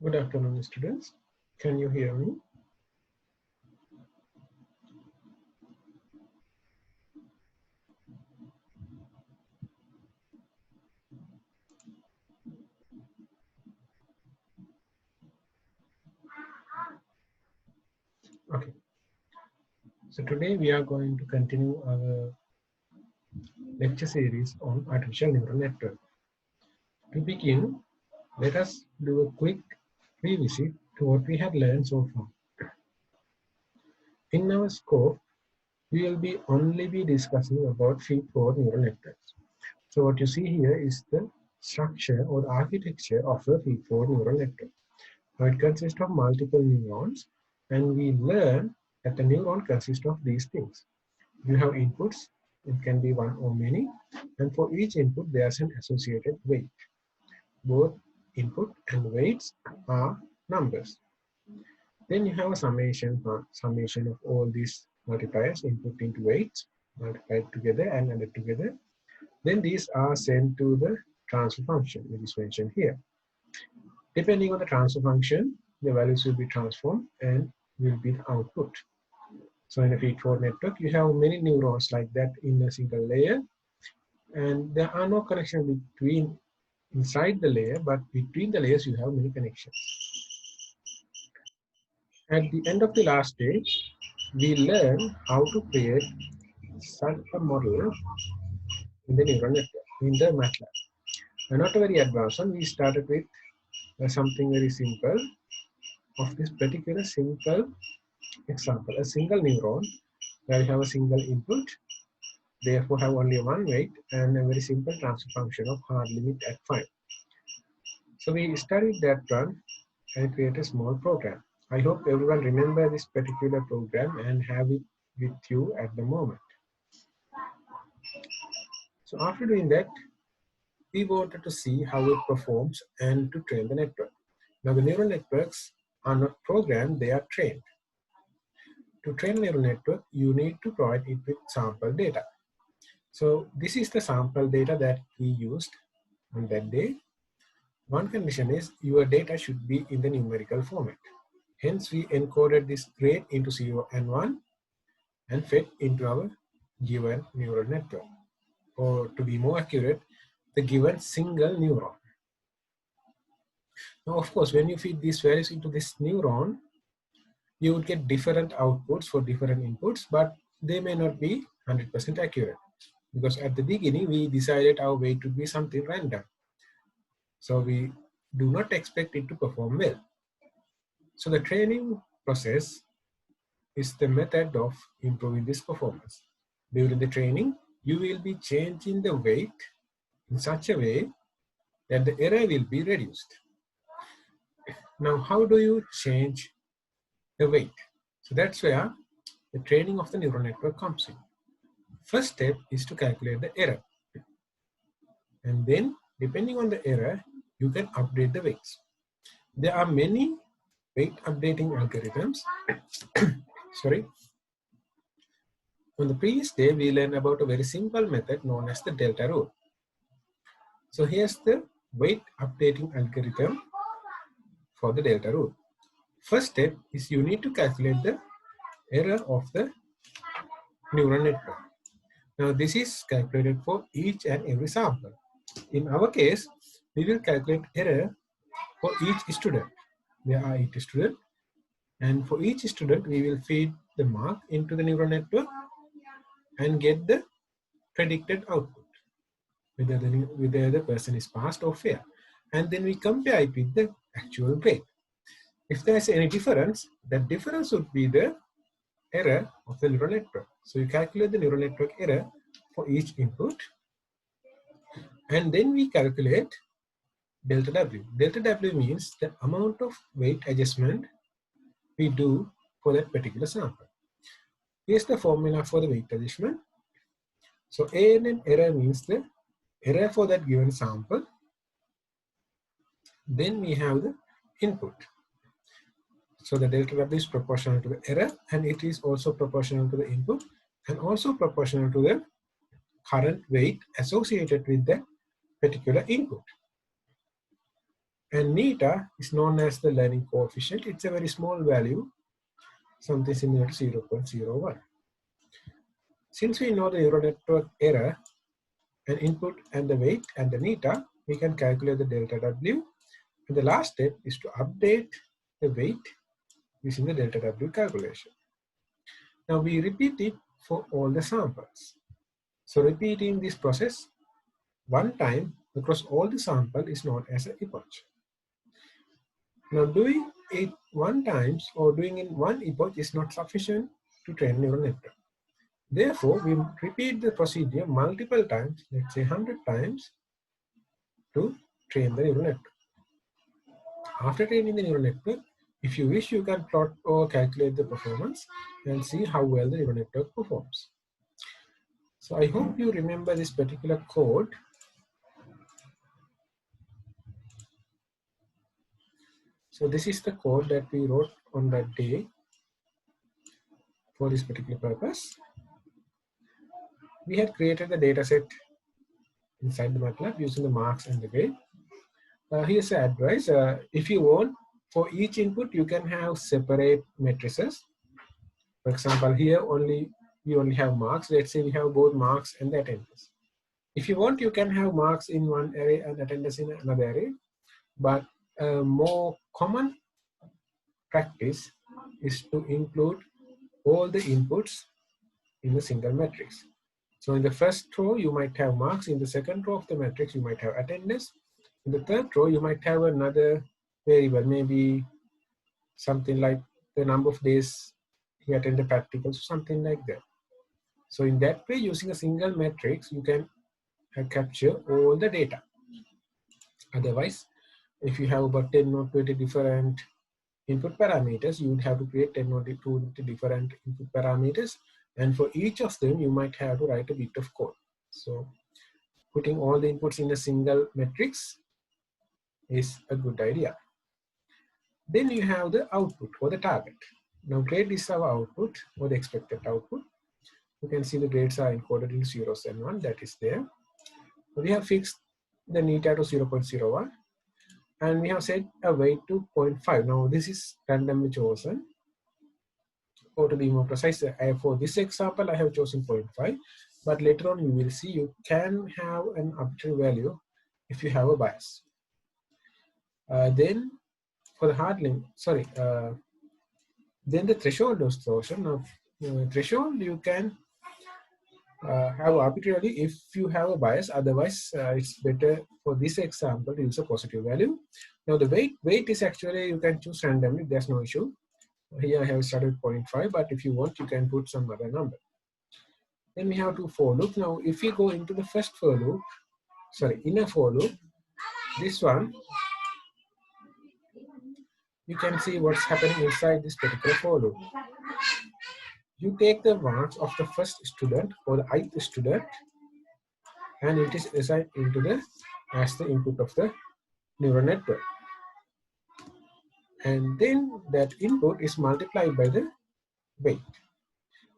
Good afternoon, students. Can you hear me? Okay. So today we are going to continue our lecture series on artificial neural network. To begin, let us do a quick revisit to what we have learned so far. In our scope, we will be only discussing about feed-forward neural networks. So what you see here is the structure or the architecture of a feed-forward neural network. Now it consists of multiple neurons, and we learn that the neuron consists of these things. You have inputs, it can be one or many, and for each input there's an associated weight. Both input and weights are numbers. Then you have a summation of all these multipliers, input into weights, multiplied together and added together. Then these are sent to the transfer function, which is mentioned here. Depending on the transfer function, the values will be transformed and will be the output. So in a feed-forward network, you have many neurons like that in a single layer, and there are no connections between inside the layer, but between the layers you have many connections. At the end of the last day, we learn how to create such a model in the neural network in the MATLAB. Not a very advanced one. We started with something very simple. Of this particular simple example, a single neuron where we have a single input, therefore have only one weight and a very simple transfer function of hard limit at 5. So we studied that one and create a small program. I hope everyone remember this particular program and have it with you at the moment. So after doing that, we wanted to see how it performs and to train the network. Now the neural networks are not programmed, they are trained. To train a neural network, you need to provide it with sample data. So this is the sample data that we used on that day. One condition is your data should be in the numerical format. Hence, we encoded this grade into 0 and 1 and fed into our given neural network. Or to be more accurate, the given single neuron. Now, of course, when you feed these values into this neuron, you would get different outputs for different inputs, but they may not be 100% accurate. Because at the beginning, we decided our weight would be something random. So we do not expect it to perform well. So the training process is the method of improving this performance. During the training, you will be changing the weight in such a way that the error will be reduced. Now, how do you change the weight? So that's where the training of the neural network comes in. First step is to calculate the error. And then, depending on the error, you can update the weights. There are many weight updating algorithms. Sorry. On the previous day, we learned about a very simple method known as the delta rule. So here's the weight updating algorithm for the delta rule. First step is you need to calculate the error of the neural network. Now this is calculated for each and every sample. In our case, we will calculate error for each student. There are 8 students, and for each student we will feed the mark into the neural network and get the predicted output, whether the person is passed or failed. And then we compare it with the actual grade. If there is any difference, that difference would be the error of the neural network. So you calculate the neural network error for each input, and then we calculate delta W. Delta W means the amount of weight adjustment we do for that particular sample. Here's the formula for the weight adjustment. So ANN error means the error for that given sample. Then we have the input. So the delta W is proportional to the error, and it is also proportional to the input and also proportional to the current weight associated with that particular input. And neta is known as the learning coefficient. It's a very small value, something similar to 0.01. Since we know the neural network error and input and the weight and the neta, we can calculate the delta W. And the last step is to update the weight using the delta W calculation. Now we repeat it for all the samples. So repeating this process one time across all the sample is known as an epoch. Now doing it one times or doing in one epoch is not sufficient to train a neural network. Therefore, we repeat the procedure multiple times, let's say 100 times, to train the neural network. After training the neural network, if you wish, you can plot or calculate the performance and see how well the neural network performs. So I hope you remember this particular code. So this is the code that we wrote on that day for this particular purpose. We had created the data set inside the MATLAB using the marks and the grade. Here's an advice. If you want, for each input, you can have separate matrices. For example, here we only have marks. Let's say we have both marks and the attendance. If you want, you can have marks in one array and attendance in another array. But a more common practice is to include all the inputs in a single matrix. So in the first row, you might have marks. In the second row of the matrix, you might have attendance. In the third row, you might have another variable, maybe something like the number of days he attended practicals, something like that. So in that way, using a single matrix, you can capture all the data. Otherwise, if you have about 10 or 20 different input parameters, you would have to create 10 or 20 different input parameters. And for each of them, you might have to write a bit of code. So putting all the inputs in a single matrix is a good idea. Then you have the output or the target. Now grade is our output or the expected output. You can see the grades are encoded in zeros and 1, that is there. We have fixed the neta to 0.01 and we have set a weight to 0.5. Now this is randomly chosen. Or to be more precise, for this example, I have chosen 0.5, but later on you will see you can have an arbitrary value if you have a bias. Then for the hard limit, then the threshold distortion. Now threshold you can have arbitrarily if you have a bias. Otherwise, it's better for this example to use a positive value. Now the weight is actually you can choose randomly. There's no issue. Here I have started 0.5, but if you want, you can put some other number. Then we have to for loop. Now, if we go into the first for loop, inner for loop, this one, you can see what's happening inside this particular for loop. You take the marks of the first student or the ith student, and it is assigned into as the input of the neural network. And then that input is multiplied by the weight.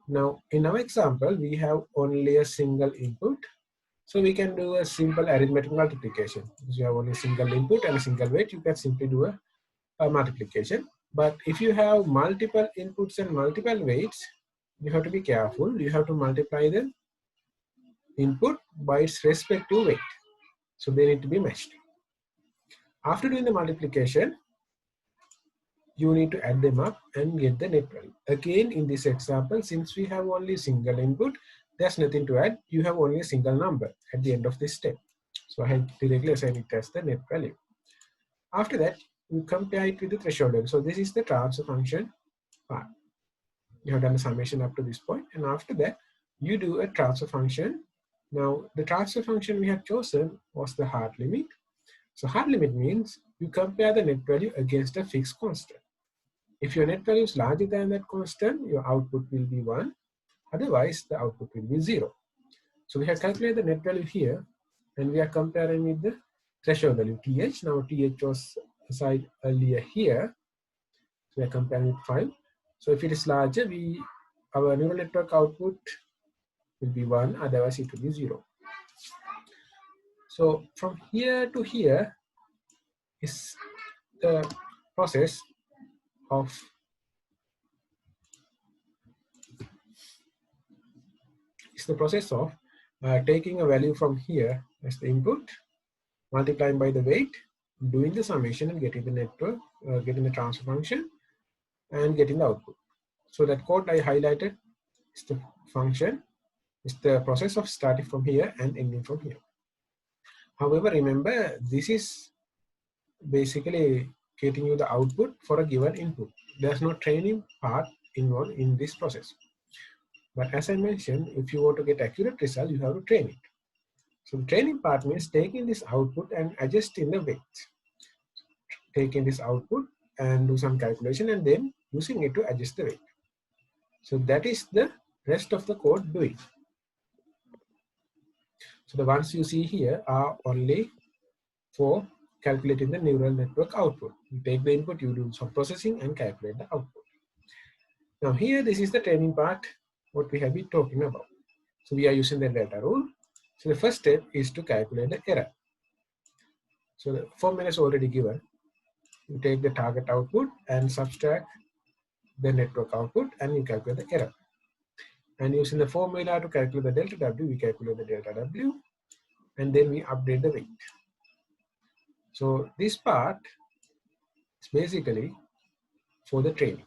Now, in our example, we have only a single input. So we can do a simple arithmetic multiplication. Because you have only a single input and a single weight, you can simply do a multiplication. But if you have multiple inputs and multiple weights, you have to be careful. You have to multiply the input by its respective weight. So they need to be matched. After doing the multiplication, you need to add them up and get the net value. Again, in this example, since we have only single input, there's nothing to add. You have only a single number at the end of this step. So I have directly assigned it as the net value. After that, you compare it with the threshold value. So this is the transfer function part. You have done the summation up to this point, and after that, you do a transfer function. Now, the transfer function we have chosen was the hard limit. So hard limit means you compare the net value against a fixed constant. If your net value is larger than that constant, your output will be 1. Otherwise, the output will be 0. So we have calculated the net value here, and we are comparing with the threshold value th. Now th was assigned earlier here. So we are comparing with 5. So if it is larger, our neural network output will be 1. Otherwise, it will be 0. So from here to here, is the process of taking a value from here as the input, multiplying by the weight, doing the summation and getting the network, getting the transfer function and getting the output. So that code I highlighted is the function, is the process of starting from here and ending from here. However, remember, this is basically getting you the output for a given input. There's no training part involved in this process. But as I mentioned, if you want to get accurate result, you have to train it. So the training part means taking this output and adjusting the weight. Taking this output and do some calculation and then using it to adjust the weight. So that is the rest of the code doing. So the ones you see here are only for calculating the neural network output. You take the input, you do some processing and calculate the output. Now here, this is the training part, what we have been talking about. So we are using the delta rule. So the first step is to calculate the error. So the formula is already given. You take the target output and subtract the network output and you calculate the error. And using the formula to calculate the delta W, we calculate the delta W and then we update the weight. So this part is basically for the training.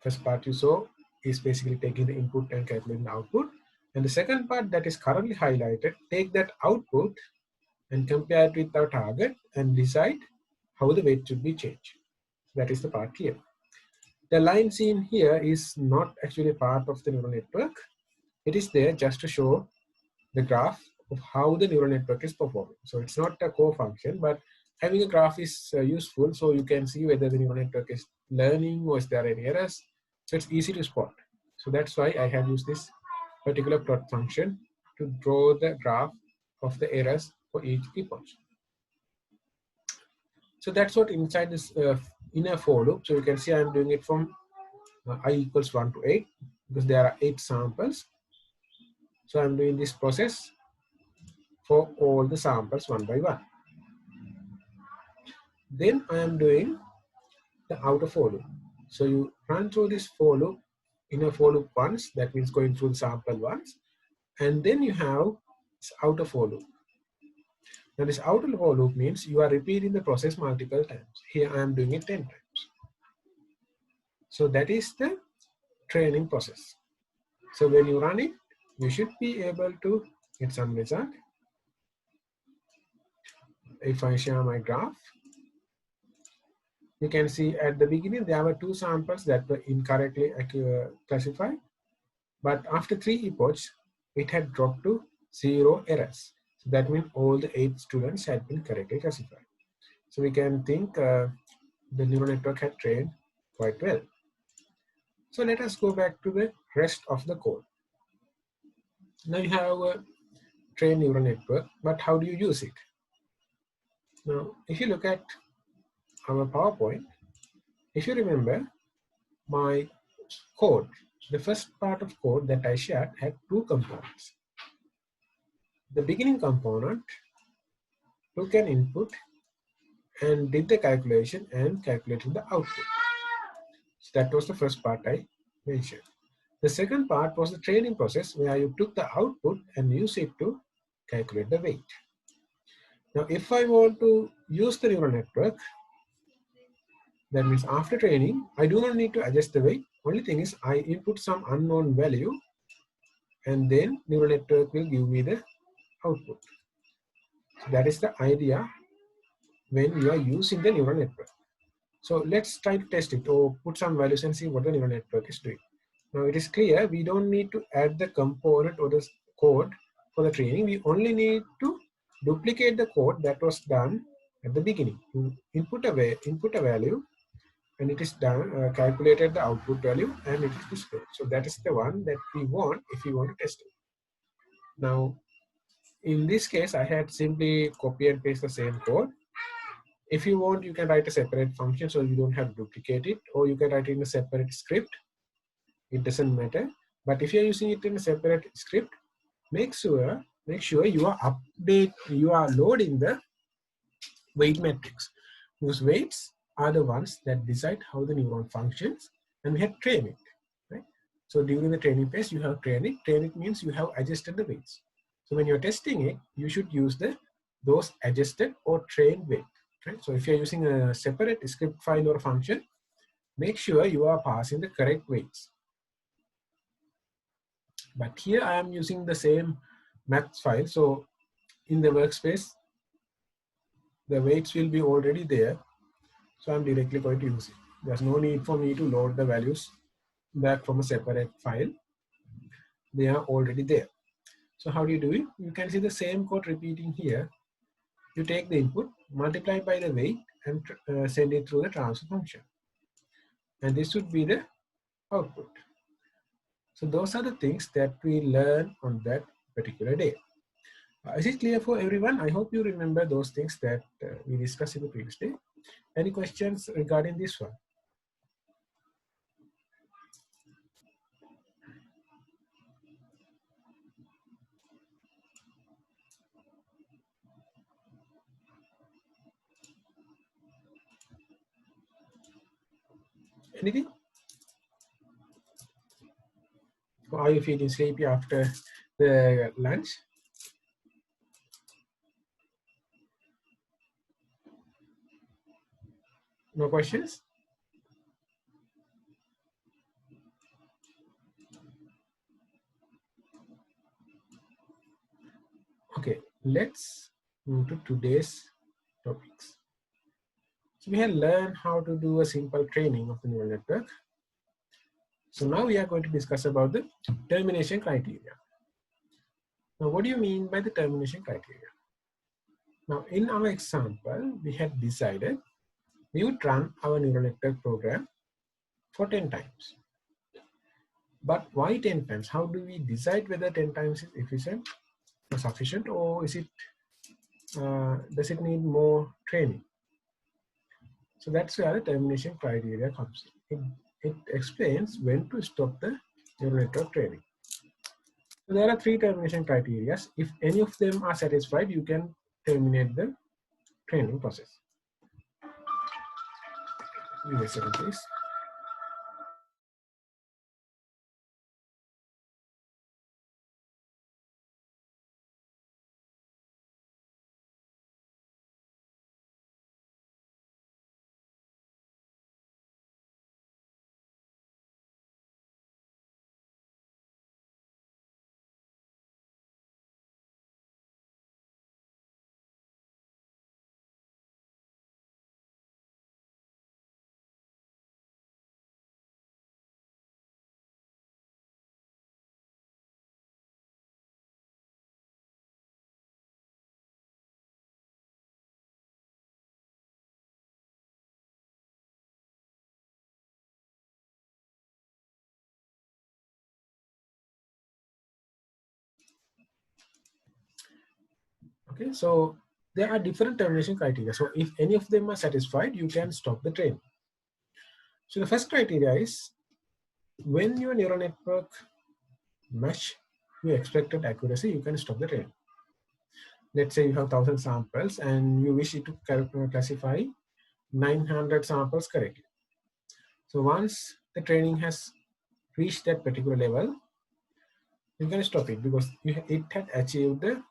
First part you saw is basically taking the input and calculating the output. And the second part that is currently highlighted, take that output and compare it with our target and decide how the weight should be changed. That is the part here. The line seen here is not actually part of the neural network. It is there just to show the graph of how the neural network is performing. So it's not a core function, but having a graph is useful so you can see whether the neural network is learning or is there any errors. So it's easy to spot. So that's why I have used this particular plot function to draw the graph of the errors for each epoch. So that's what inside this inner for loop. So you can see I'm doing it from I equals 1 to 8 because there are 8 samples. So I'm doing this process for all the samples one by one. Then I am doing the outer for loop. So you run through this for loop, inner for loop once, that means going through the sample once, and then you have this outer for loop. Now this outer for loop means you are repeating the process multiple times. Here I am doing it 10 times. So that is the training process. So when you run it, you should be able to get some result. If I share my graph, you can see at the beginning there were 2 samples that were incorrectly classified, but after 3 epochs, it had dropped to 0 errors. So that means all the 8 students had been correctly classified. So we can think the neural network had trained quite well. So let us go back to the rest of the code. Now you have a trained neural network, but how do you use it? Now, if you look at our PowerPoint, if you remember my code, the first part of code that I shared had 2 components. The beginning component took an input and did the calculation and calculated the output. So that was the first part I mentioned. The second part was the training process where you took the output and used it to calculate the weight. Now, if I want to use the neural network, that means after training, I do not need to adjust the weight. Only thing is I input some unknown value and then neural network will give me the output. So that is the idea when you are using the neural network. So let's try to test it or put some values and see what the neural network is doing. Now it is clear we don't need to add the component or the code for the training. We only need to duplicate the code that was done at the beginning. You input a value and it is done, calculated the output value and it is displayed. So that is the one that we want if we want to test it. Now, in this case, I had simply copy and paste the same code. If you want, you can write a separate function so you don't have to duplicate it, or you can write it in a separate script. It doesn't matter. But if you're using it in a separate script, make sure you are loading the weight matrix, because weights are the ones that decide how the neuron functions, and we have trained it, right? So during the training phase, you have trained it. Train it means you have adjusted the weights. So when you're testing it, you should use those adjusted or trained weight, right? So if you're using a separate script file or function, make sure you are passing the correct weights. But here I am using the same maths file. So in the workspace, the weights will be already there. So I'm directly going to use it. There's no need for me to load the values back from a separate file. They are already there. So how do you do it? You can see the same code repeating here. You take the input, multiply by the weight, and send it through the transfer function. And this would be the output. So those are the things that we learn on that particular day. Is it clear for everyone? I hope you remember those things that we discussed in the previous day. Any questions regarding this one? Anything? Or are you feeling sleepy after the lunch? No questions? Okay, let's move to today's topics. So we have learned how to do a simple training of the neural network. So now we are going to discuss about the termination criteria. Now, what do you mean by the termination criteria? Now, in our example, we had decided we would run our neural network program for 10 times. But why 10 times? How do we decide whether 10 times is efficient or sufficient, or is it does it need more training? So that's where the termination criteria comes in. It explains when to stop the neural network training. So there are 3 termination criteria. If any of them are satisfied, you can terminate the training process. Give me a second, please. Okay, so there are different termination criteria. So if any of them are satisfied, you can stop the training. So the first criteria is when your neural network match your expected accuracy, you can stop the training. Let's say you have 1,000 samples and you wish it to classify 900 samples correctly. So once the training has reached that particular level, you can stop it because it had achieved the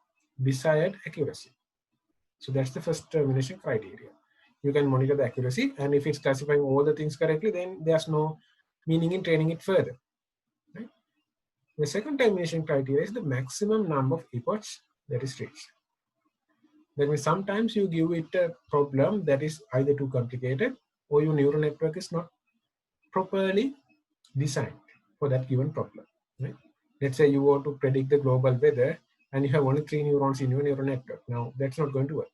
desired accuracy. So that's the first termination criteria. You can monitor the accuracy, and if it's classifying all the things correctly, then there's no meaning in training it further. Right? The second termination criteria is the maximum number of epochs that is reached. That means sometimes you give it a problem that is either too complicated or your neural network is not properly designed for that given problem. Right? Let's say you want to predict the global weather and you have only 3 neurons in your neural network. Now that's not going to work.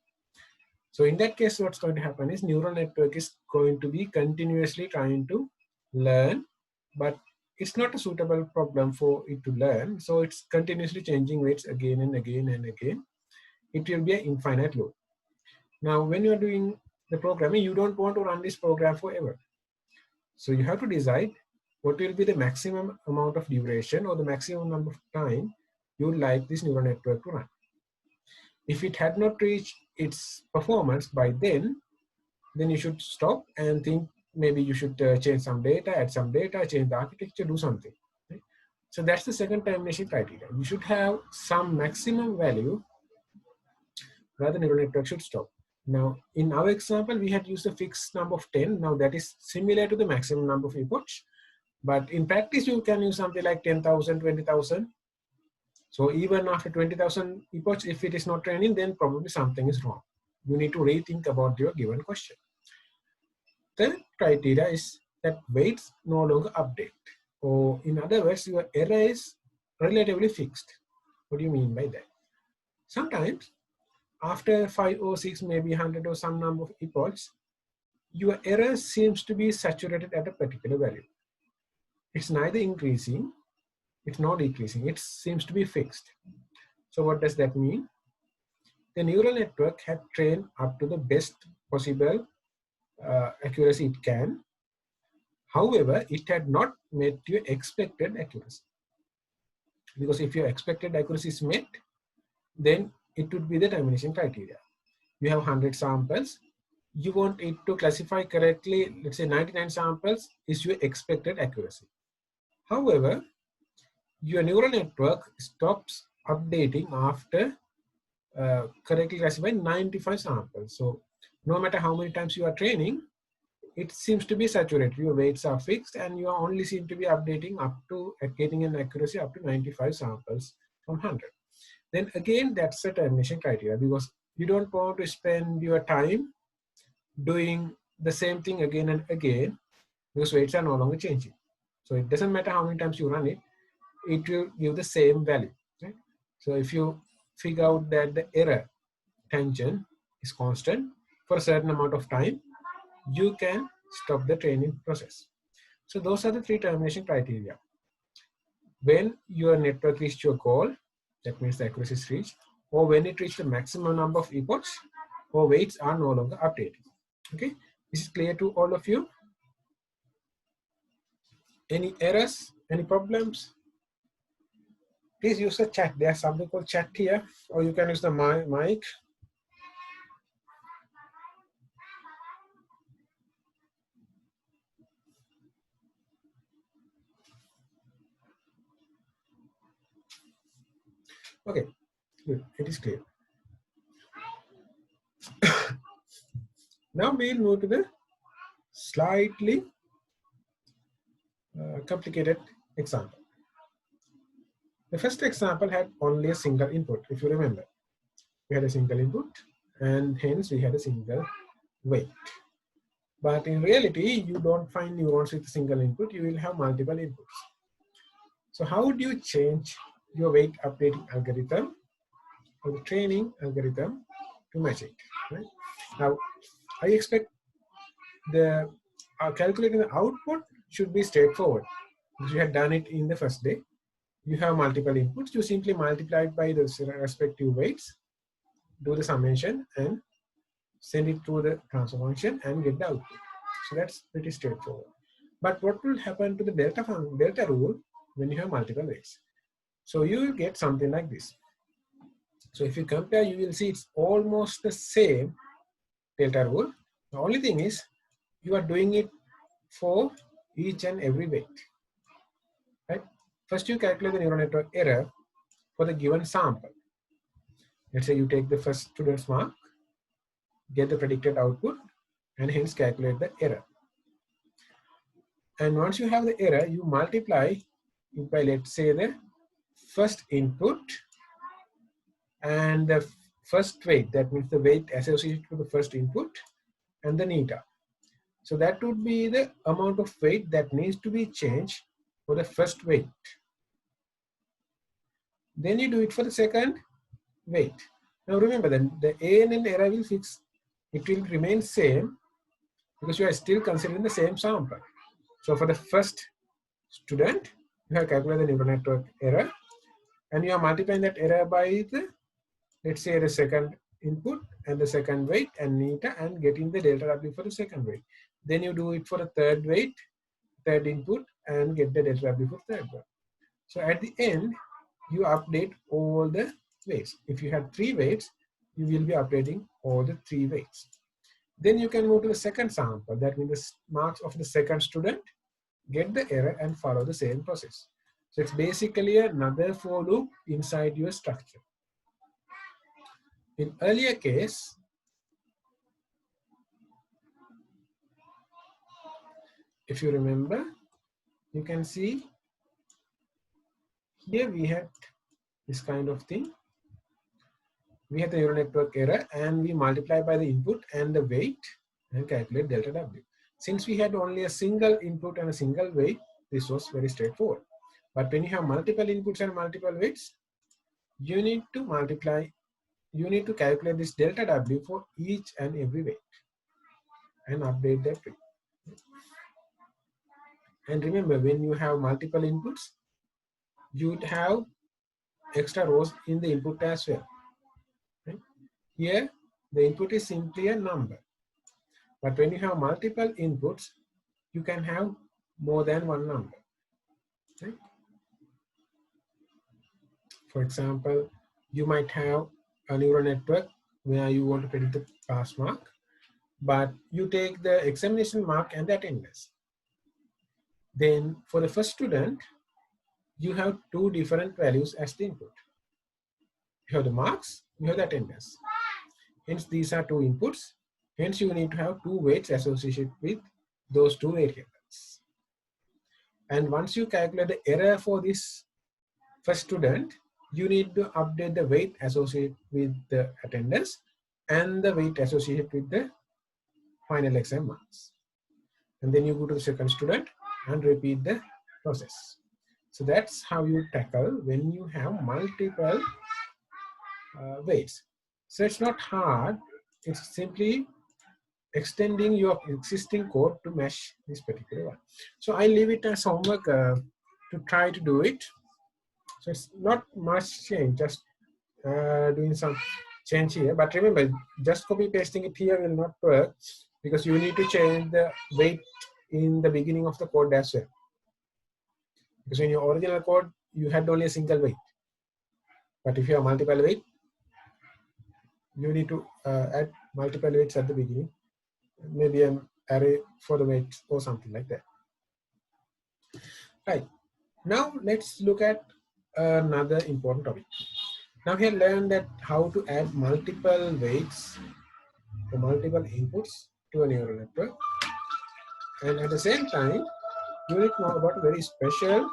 So in that case, what's going to happen is neural network is going to be continuously trying to learn, but it's not a suitable problem for it to learn. So it's continuously changing weights again and again and again. It will be an infinite loop. Now, when you're doing the programming, you don't want to run this program forever. So you have to decide what will be the maximum amount of duration or the maximum number of time you would like this neural network to run. If it had not reached its performance by then you should stop and think maybe you should change some data, add some data, change the architecture, do something. Right? So that's the second termination criteria. You should have some maximum value where the neural network should stop. Now, in our example, we had used a fixed number of 10. Now, that is similar to the maximum number of inputs. But in practice, you can use something like 10,000, 20,000. So even after 20,000 inputs, if it is not training, then probably something is wrong. You need to rethink about your given question. The criteria is that weights no longer update. Or in other words, your error is relatively fixed. What do you mean by that? Sometimes after 5 or 6, maybe 100 or some number of epochs, your error seems to be saturated at a particular value. It's neither increasing, it's not decreasing, it seems to be fixed. So what does that mean? The neural network had trained up to the best possible accuracy it can. However, it had not met your expected accuracy. Because if your expected accuracy is met, then it would be the termination criteria. You have 100 samples. You want it to classify correctly, let's say 99 samples is your expected accuracy. However, your neural network stops updating after correctly classifying 95 samples. So no matter how many times you are training, it seems to be saturated. Your weights are fixed and you only seem to be updating up to getting an accuracy up to 95 samples from 100. Then again, that's a termination criteria because you don't want to spend your time doing the same thing again and again because weights are no longer changing. So it doesn't matter how many times you run it, it will give the same value. Right? So if you figure out that the error tangent is constant for a certain amount of time, you can stop the training process. So those are the 3 termination criteria. When your network reached your goal, that means the accuracy is reached, or when it reached the maximum number of epochs, or weights are no longer updated. Okay, this is clear to all of you? Any errors, any problems? Please use the chat. There's something called chat here, or you can use the mic. Okay, good. It is clear. Now we'll move to the slightly complicated example. The first example had only a single input, if you remember. We had a single input, and hence we had a single weight. But in reality, you don't find neurons with a single input, you will have multiple inputs. So how would you change your weight updating algorithm or the training algorithm to match it? Right? Now, I expect the calculating the output should be straightforward because you had done it in the first day. You have multiple inputs, you simply multiply it by the respective weights, do the summation and send it to the transfer function and get the output. So that's pretty straightforward. But what will happen to the delta rule when you have multiple weights? So you will get something like this. So if you compare, you will see it's almost the same delta rule. The only thing is you are doing it for each and every weight. Right? First you calculate the neural network error for the given sample. Let's say you take the first student's mark, get the predicted output, and hence calculate the error. And once you have the error, you multiply it by, let's say, the first input and the first weight. That means the weight associated with the first input and the eta. So that would be the amount of weight that needs to be changed for the first weight. Then you do it for the second weight. Now remember then the ANN error will fix, it will remain same because you are still considering the same sample. So for the first student, you have calculated the neural network error and you are multiplying that error by the, let's say, the second input and the second weight and eta and getting the delta W for the second weight. Then you do it for the third weight, third input and get the delta W for third one. So at the end, you update all the weights. If you had 3 weights, you will be updating all the 3 weights. Then you can move to the second sample. That means the marks of the second student, get the error and follow the same process. So it's basically another for loop inside your structure. In earlier case, if you remember, you can see here we had this kind of thing. We had the neural network error and we multiply by the input and the weight and calculate delta W. Since we had only a single input and a single weight, this was very straightforward. But when you have multiple inputs and multiple weights, you need to multiply, you need to calculate this delta W for each and every weight and update that weight. And remember, when you have multiple inputs, you'd have extra rows in the input as well. Right? Here, the input is simply a number. But when you have multiple inputs, you can have more than one number. Right? For example, you might have a neural network where you want to predict the pass mark, but you take the examination mark and the attendance. Then for the first student, you have 2 different values as the input. You have the marks, you have the attendance. Hence, these are 2 inputs. Hence, you need to have 2 weights associated with those 2 variables. And once you calculate the error for this first student, you need to update the weight associated with the attendance and the weight associated with the final exam marks. And then you go to the second student and repeat the process. So that's how you tackle when you have multiple weights. So it's not hard, it's simply extending your existing code to mesh this particular one. So I leave it as homework to try to do it. So it's not much change, just doing some change here. But remember, just copy pasting it here will not work because you need to change the weight in the beginning of the code as well. Because in your original code, you had only a single weight. But if you have multiple weight, you need to add multiple weights at the beginning. Maybe an array for the weights or something like that. Right. Now let's look at another important topic. Now here learn that how to add multiple weights or multiple inputs to a neural network. And at the same time, you need to know about a very special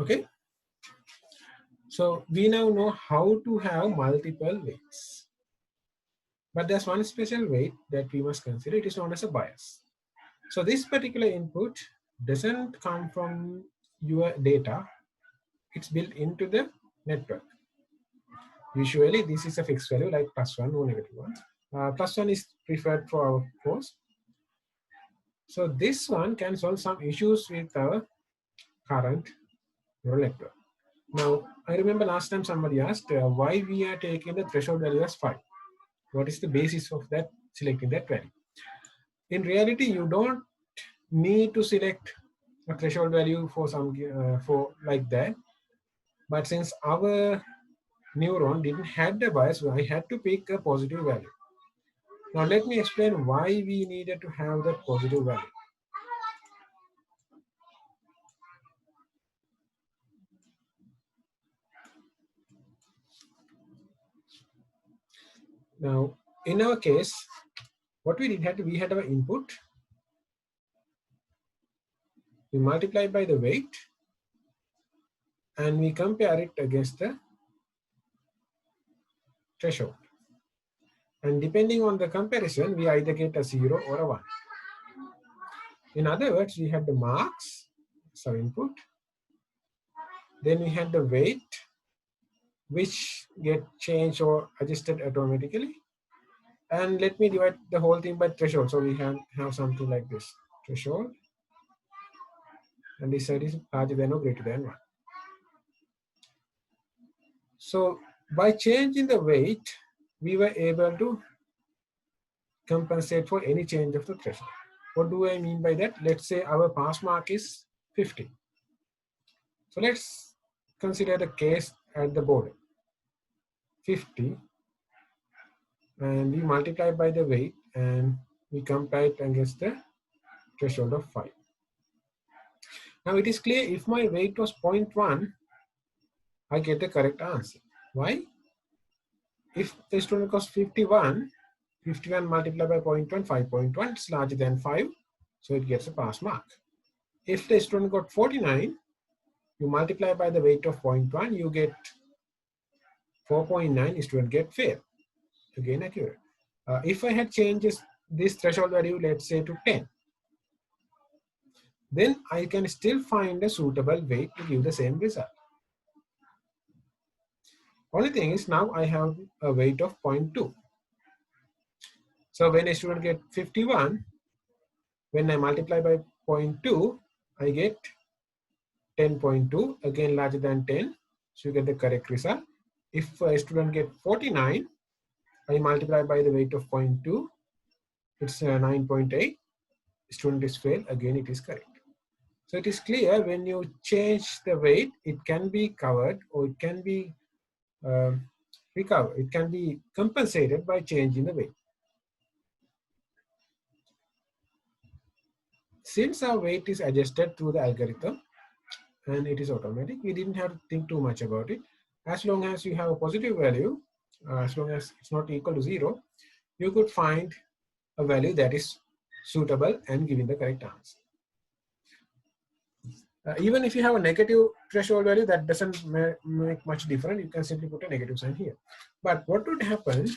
okay. So we now know how to have multiple weights. But there's one special weight that we must consider. It is known as a bias. So this particular input doesn't come from your data. It's built into the network. Usually this is a fixed value like +1 or -1. +1 is preferred for our course. So this one can solve some issues with our current neural network. Now, I remember last time somebody asked why we are taking the threshold value as 5. What is the basis of that, selecting that value? In reality, you don't need to select a threshold value for some for like that. But since our neuron didn't have the bias, I had to pick a positive value. Now let me explain why we needed to have that positive value. Now, in our case, what we did, we had our input, we multiply by the weight, and we compare it against the threshold. And depending on the comparison, we either get a 0 or a 1. In other words, we had the marks, so input, then we had the weight, which get changed or adjusted automatically. And let me divide the whole thing by threshold. So we have something like this, threshold, and this side is larger than or greater than 1. So by changing the weight, we were able to compensate for any change of the threshold. What do I mean by that? Let's say our pass mark is 50. So let's consider the case at the border, 50, and we multiply by the weight and we compare it against the threshold of 5. Now it is clear if my weight was 0.1, I get the correct answer. Why? If the student costs 51, 51 multiplied by 0.1, 5.1, it's larger than 5, so it gets a pass mark. If the student got 49, you multiply by the weight of 0.1, you get 4.9, student get fail. Again, accurate. If I had changed this threshold value, let's say to 10, then I can still find a suitable weight to give the same result. Only thing is now I have a weight of 0.2. So when a student get 51, when I multiply by 0.2, I get 10.2, again larger than 10, so you get the correct result. If a student get 49, I multiply by the weight of 0.2, it's 9.8, student is failed, again it is correct. So it is clear when you change the weight, it can be covered or it can be recovered, it can be compensated by changing the weight. Since our weight is adjusted through the algorithm and it is automatic, we didn't have to think too much about it. As long as you have a positive value, as long as it's not equal to 0, you could find a value that is suitable and giving the correct answer. Even if you have a negative threshold value, that doesn't make much difference. You can simply put a negative sign here. But what would happen,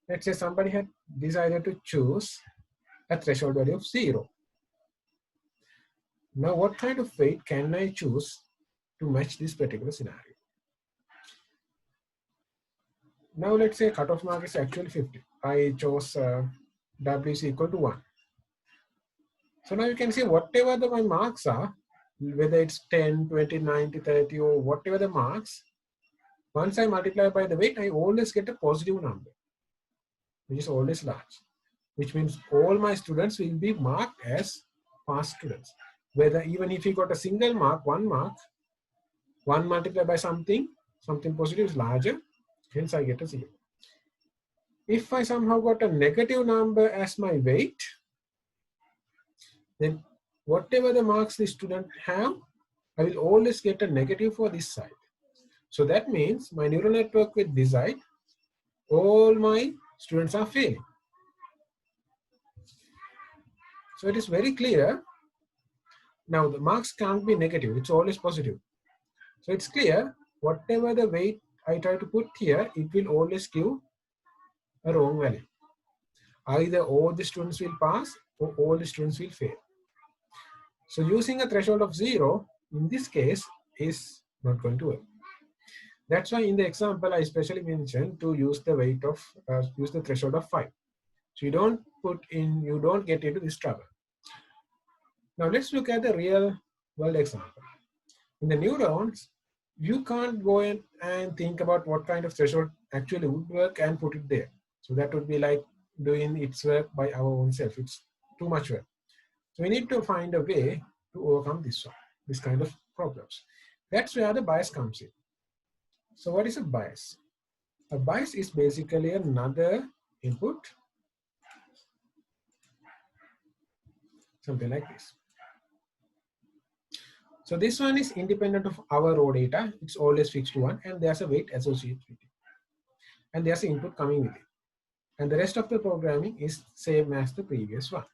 let's say somebody had decided to choose a threshold value of 0. Now, what kind of weight can I choose to match this particular scenario? Now, let's say cutoff mark is actually 50. I chose W is equal to 1. So now you can see whatever my marks are, whether it's 10, 20, 90, 30, or whatever the marks, once I multiply by the weight, I always get a positive number, which is always large, which means all my students will be marked as pass students. Whether even if you got a single mark, 1 mark, 1 multiplied by something positive is larger, hence I get a 0. If I somehow got a negative number as my weight, then whatever the marks the student have, I will always get a negative for this side. So that means my neural network will decide all my students are failing. So it is very clear. Now the marks can't be negative, it's always positive. So it's clear, whatever the weight I try to put here, it will always give a wrong value. Either all the students will pass or all the students will fail. So using a threshold of 0, in this case, is not going to work. That's why in the example, I especially mentioned to use the weight of, use the threshold of 5. So you don't get into this trouble. Now let's look at the real world example. In the neurons, you can't go in and think about what kind of threshold actually would work and put it there. So that would be like doing its work by our own self. It's too much work. So we need to find a way to overcome this kind of problems. That's where the bias comes in. So what is a bias? A bias is basically another input, something like this. So this one is independent of our raw data. It's always fixed to 1, and there's a weight associated with it. And there's an input coming with it. and the rest of the programming is same as the previous one.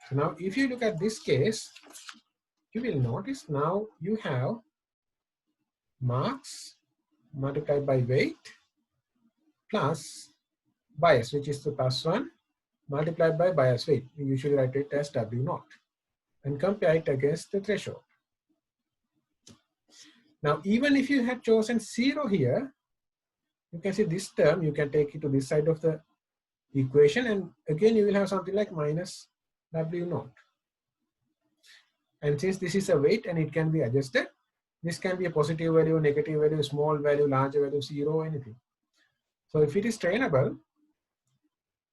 So now if you look at this case, you will notice now you have marks multiplied by weight plus bias, which is the plus 1 multiplied by bias weight. We usually write it as W0 and compare it against the threshold. Now, even if you had chosen 0 here, you can see this term, you can take it to this side of the equation, and again you will have something like minus W0. And since this is a weight and it can be adjusted, this can be a positive value, negative value, small value, large value, 0, anything. So if it is trainable,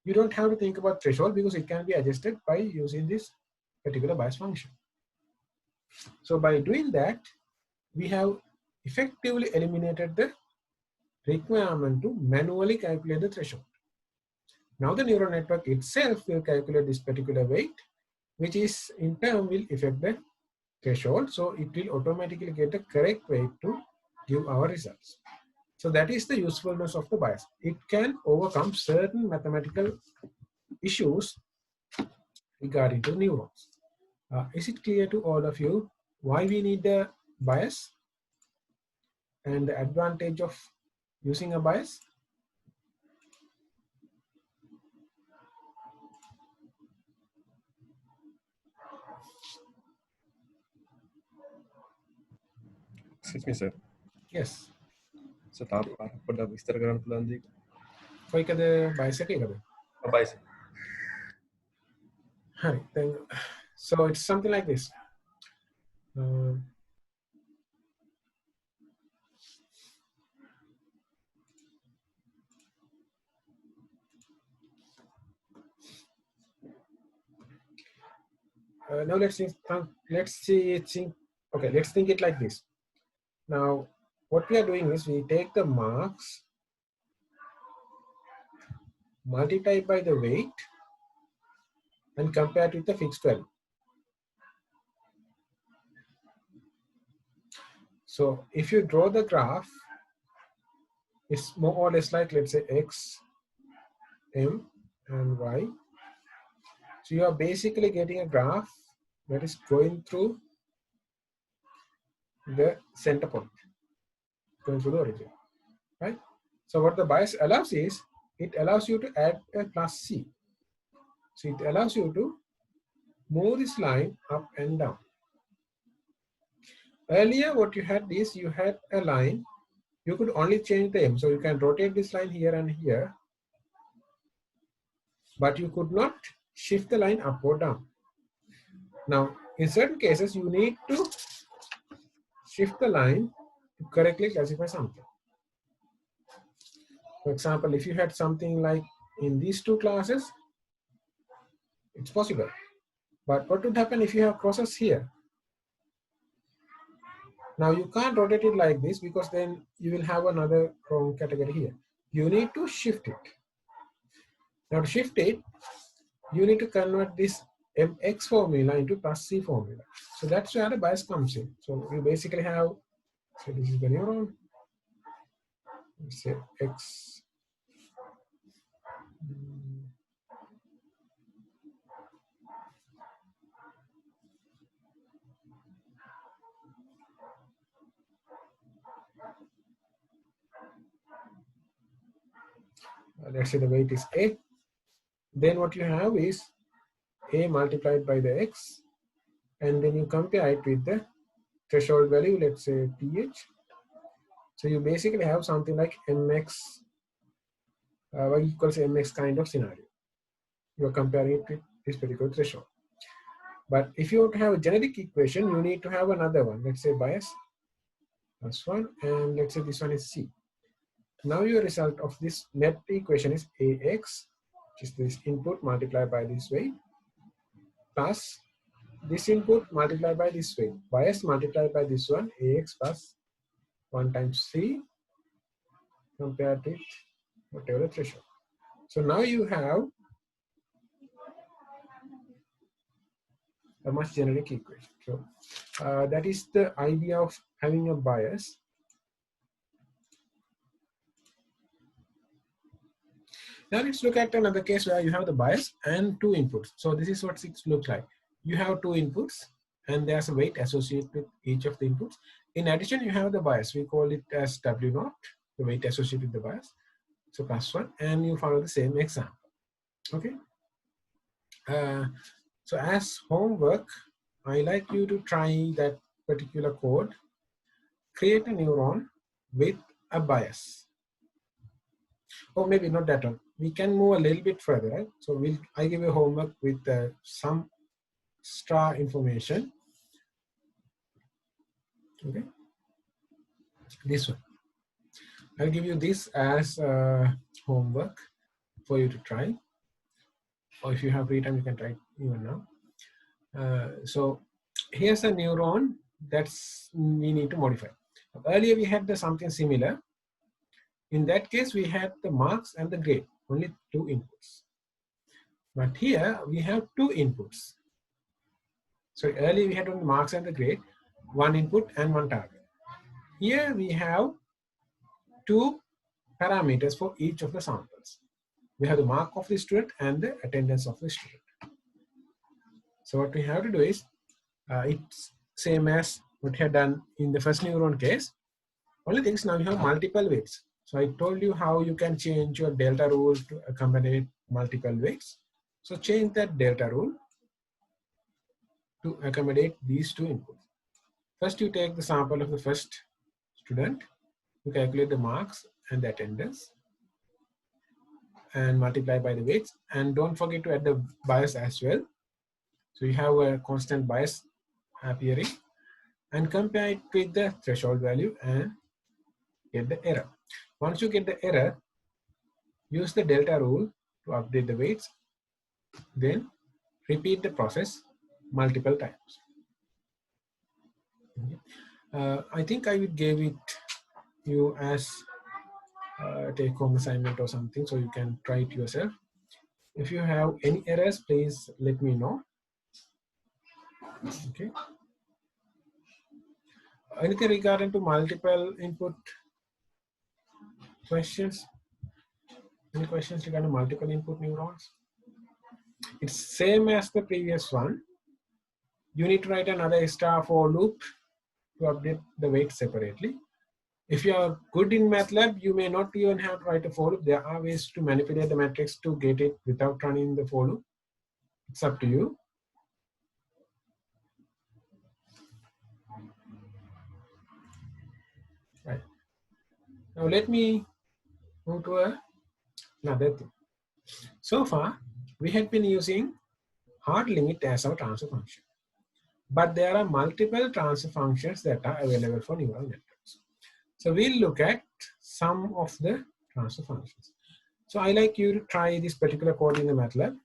you don't have to think about threshold because it can be adjusted by using this particular bias function. So by doing that, we have effectively eliminated the requirement to manually calculate the threshold. Now the neural network itself will calculate this particular weight, which is in turn will affect the threshold. So it will automatically get the correct weight to give our results. So that is the usefulness of the bias. It can overcome certain mathematical issues regarding to neurons. Is it clear to all of you why we need the bias and the advantage of using a bias? Excuse me, sir. Yes. So තාම පොඩ්ඩක් විස්තර කරන්න පුළුවන්ද? කොයිකද bias එකද? Bye, sir. Hi. So it's something like this. Now let's think it like this. Now what we are doing is we take the marks, multiply by the weight, and compare it with the fixed value. So if you draw the graph, it's more or less like, let's say, X, M, and Y. So you are basically getting a graph that is going through the center point, going through the origin, right? So what the bias allows is, it allows you to add a plus C. So it allows you to move this line up and down. Earlier what you had is, you had a line, you could only change the M. So you can rotate this line here and here, but you could not shift the line up or down. Now, in certain cases, you need to shift the line to correctly classify something. For example, if you had something like in these two classes, it's possible. But what would happen if you have crosses here? Now you can't rotate it like this because then you will have another wrong category here. You need to shift it. Now to shift it, you need to convert this mx formula into plus c formula. So that's where the bias comes in. So you basically have, so this is the neuron, let's say x, let's say the weight is a. Then what you have is a multiplied by the x, and then you compare it with the threshold value, let's say th. So you basically have something like mx y equals mx kind of scenario. You are comparing it with this particular threshold. But if you want to have a generic equation, you need to have another one. Let's say bias plus 1, and let's say this one is c. Now your result of this net equation is ax, which is this input multiplied by this weight, plus this input multiplied by this weight, bias multiplied by this one, ax plus 1 times c, compared with whatever the threshold. So now you have a much generic equation. So that is the idea of having a bias. Now let's look at another case where you have the bias and two inputs. So this is what it looks like. You have two inputs and there's a weight associated with each of the inputs. In addition, you have the bias. We call it as W naught, the weight associated with the bias. So +1, and you follow the same example. Okay. So as homework, I like you to try that particular code. Create a neuron with a bias. Or maybe not that one. We can move a little bit further, right? So I give you homework with some extra information. Okay, this one. I'll give you this as homework for you to try. Or if you have free time, you can try it even now. So here's a neuron that's we need to modify. Earlier we had something similar. In that case, we had the marks and the grade, only two inputs. But here we have two inputs. So earlier we had only marks and the grade, one input and one target. Here we have two parameters for each of the samples. We have the mark of the student and the attendance of the student. So what we have to do is, it's same as what we had done in the first neuron case. Only things now you have multiple weights. So I told you how you can change your delta rule to accommodate multiple weights. So change that delta rule to accommodate these two inputs. First, you take the sample of the first student, you calculate the marks and the attendance and multiply by the weights. And don't forget to add the bias as well. So you have a constant bias appearing and compare it with the threshold value and get the error. Once you get the error, use the delta rule to update the weights, then repeat the process multiple times. I think I would give it you as take home assignment or something, so you can try it yourself. If you have any errors, please let me know. Okay. Anything regarding to multiple input questions? Any questions regarding multiple input neurons? It's same as the previous one. You need to write another extra for loop to update the weight separately. If you are good in MATLAB, you may not even have to write a for loop. There are ways to manipulate the matrix to get it without running the for loop. It's up to you. Right. Now let me move to another thing. So far, we had been using hard limit as our transfer function. But there are multiple transfer functions that are available for neural networks. So we'll look at some of the transfer functions. So I like you to try this particular code in the MATLAB.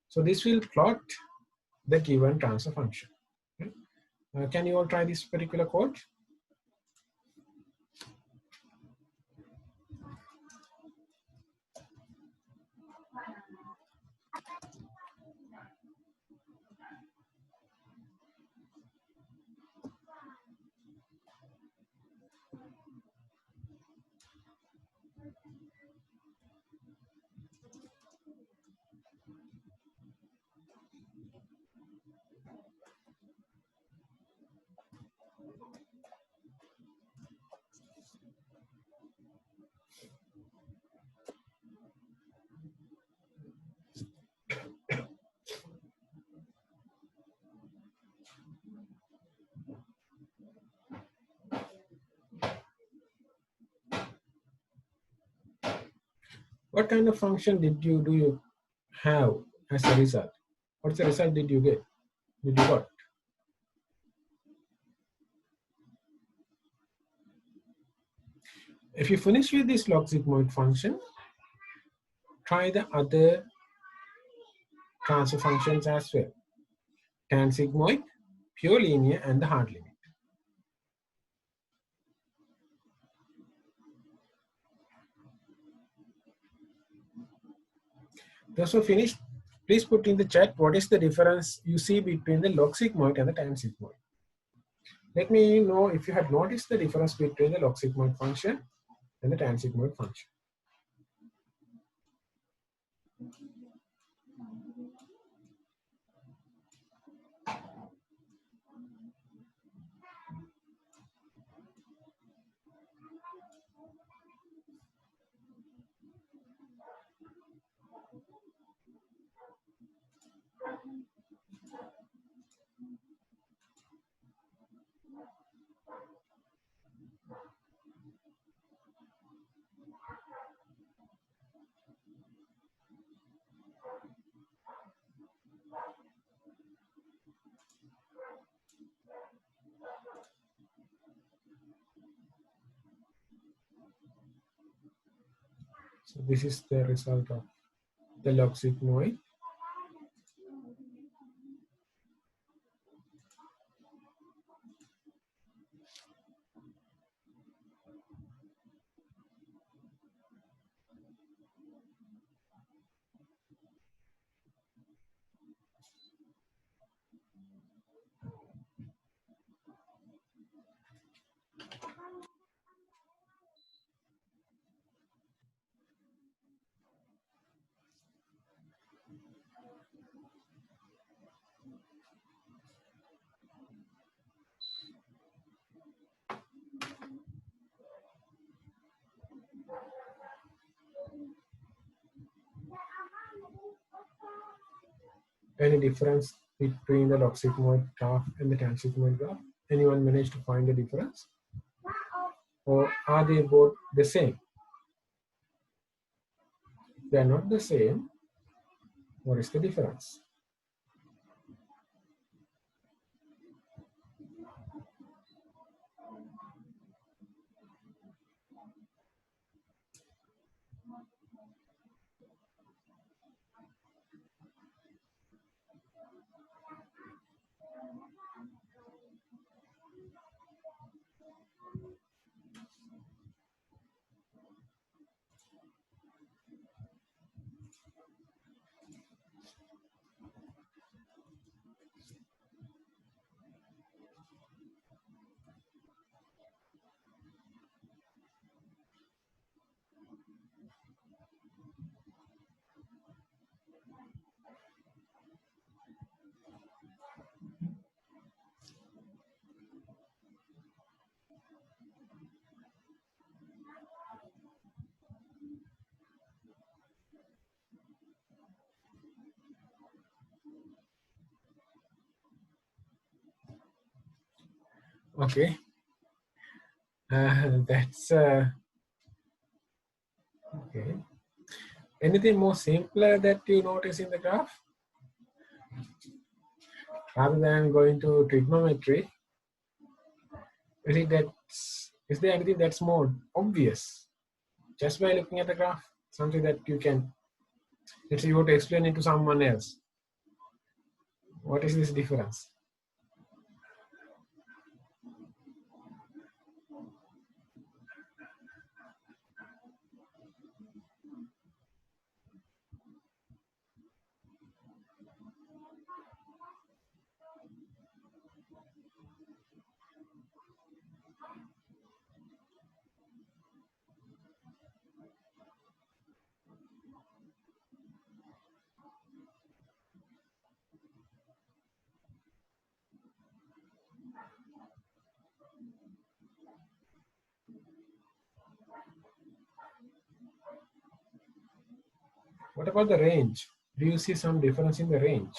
So this will plot the given transfer function. Okay. Can you all try this particular code? What kind of function do you have as a result? What's the result did you get? Did you got? If you finish with this log sigmoid function, try the other transfer functions as well. Tan sigmoid, pure linear, and the hard limit. Those who finished, please put in the chat what is the difference you see between the log sigmoid and the tan sigmoid. Let me know if you have noticed the difference between the log sigmoid function and the tan sigmoid function. So this is the result of the log sigmoid. Any difference between the log sigmoid graph and the tan sigmoid graph? Anyone managed to find the difference? Or are they both the same? They are not the same. What is the difference? Okay, that's okay. Anything more simpler that you notice in the graph? Rather than going to trigonometry, is there anything that's more obvious just by looking at the graph? Something that you can, let's say you want to explain it to someone else. What is this difference? What about the range? Do you see some difference in the range?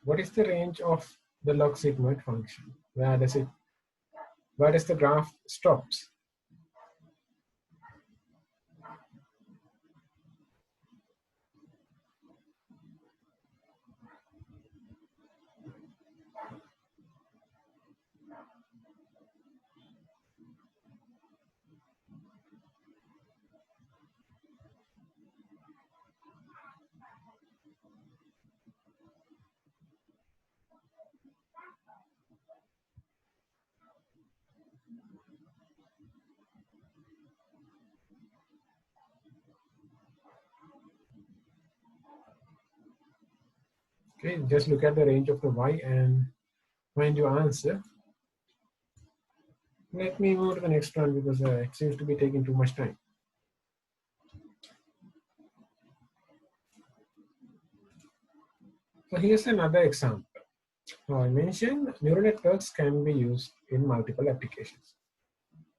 What is the range of the log sigmoid function? Where does the graph stops? Okay, just look at the range of the y and find your answer. Let me move to the next one because it seems to be taking too much time. So here's another example. Now I mentioned neural networks can be used in multiple applications.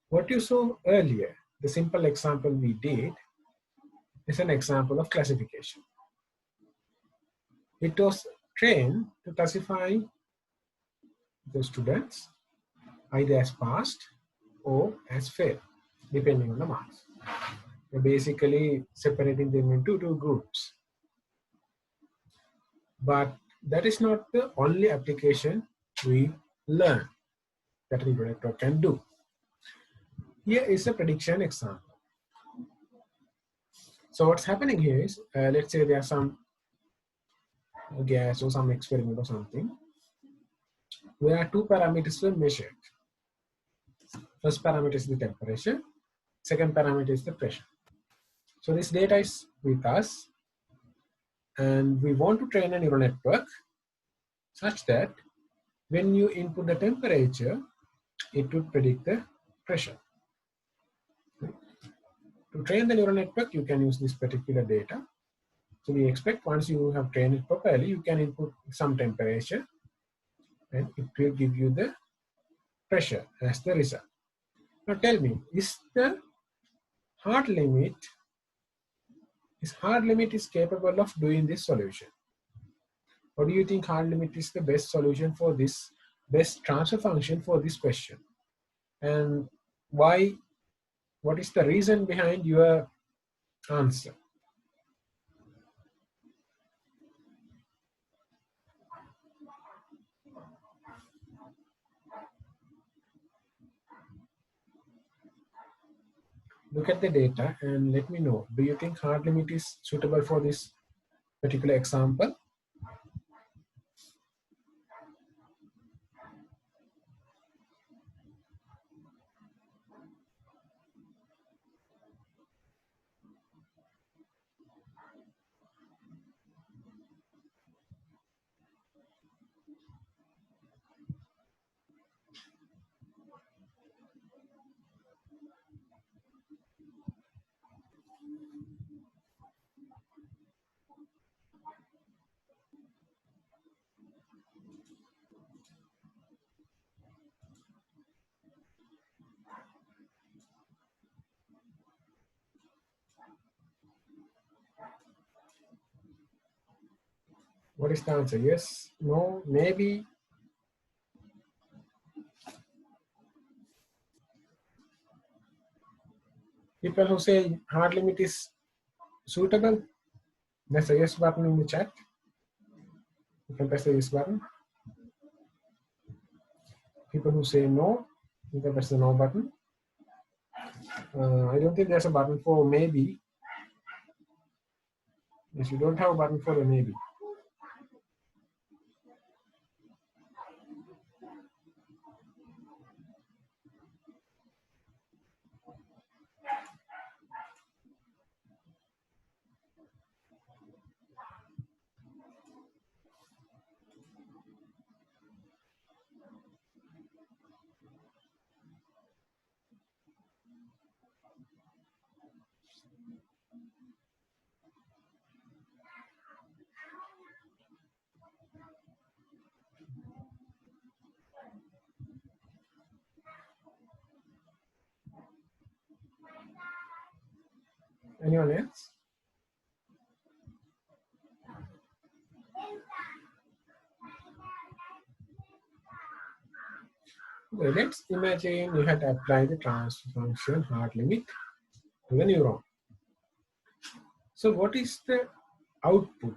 What you saw earlier, the simple example we did, is an example of classification. It was trained to classify the students either as passed or as failed, depending on the marks. We're basically separating them into two groups. But that is not the only application we learn that a neural network can do. Here is a prediction example. So what's happening here is, let's say there's some gas or some experiment or something, where two parameters were measured. First parameter is the temperature, second parameter is the pressure. So this data is with us, and we want to train a neural network such that when you input the temperature, it would predict the pressure. To train the neural network, you can use this particular data. So we expect once you have trained it properly, you can input some temperature and it will give you the pressure as the result. Now tell me, is hard limit is capable of doing this solution? Or do you think hard limit is the best solution for this, best transfer function for this question? And why? What is the reason behind your answer? Look at the data and let me know. Do you think hard limit is suitable for this particular example? What is the answer? Yes, no, maybe? People who say hard limit is suitable, there's a yes button in the chat. You can press the yes button. People who say no, you can press the no button. I don't think there's a button for maybe. Yes, you don't have a button for the maybe. Anyone else? Okay, let's imagine you had applied the transfer function hard limit to the neuron. So what is the output?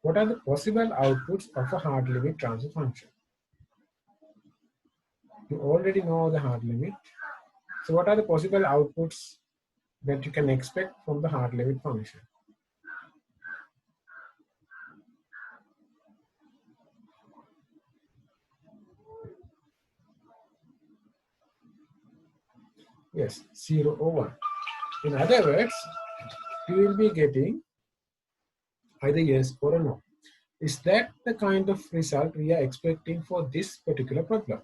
What are the possible outputs of a hard limit transfer function? You already know the hard limit. So what are the possible outputs that you can expect from the hard limit function? Yes, 0 or 1. In other words, you will be getting either yes or a no. Is that the kind of result we are expecting for this particular problem?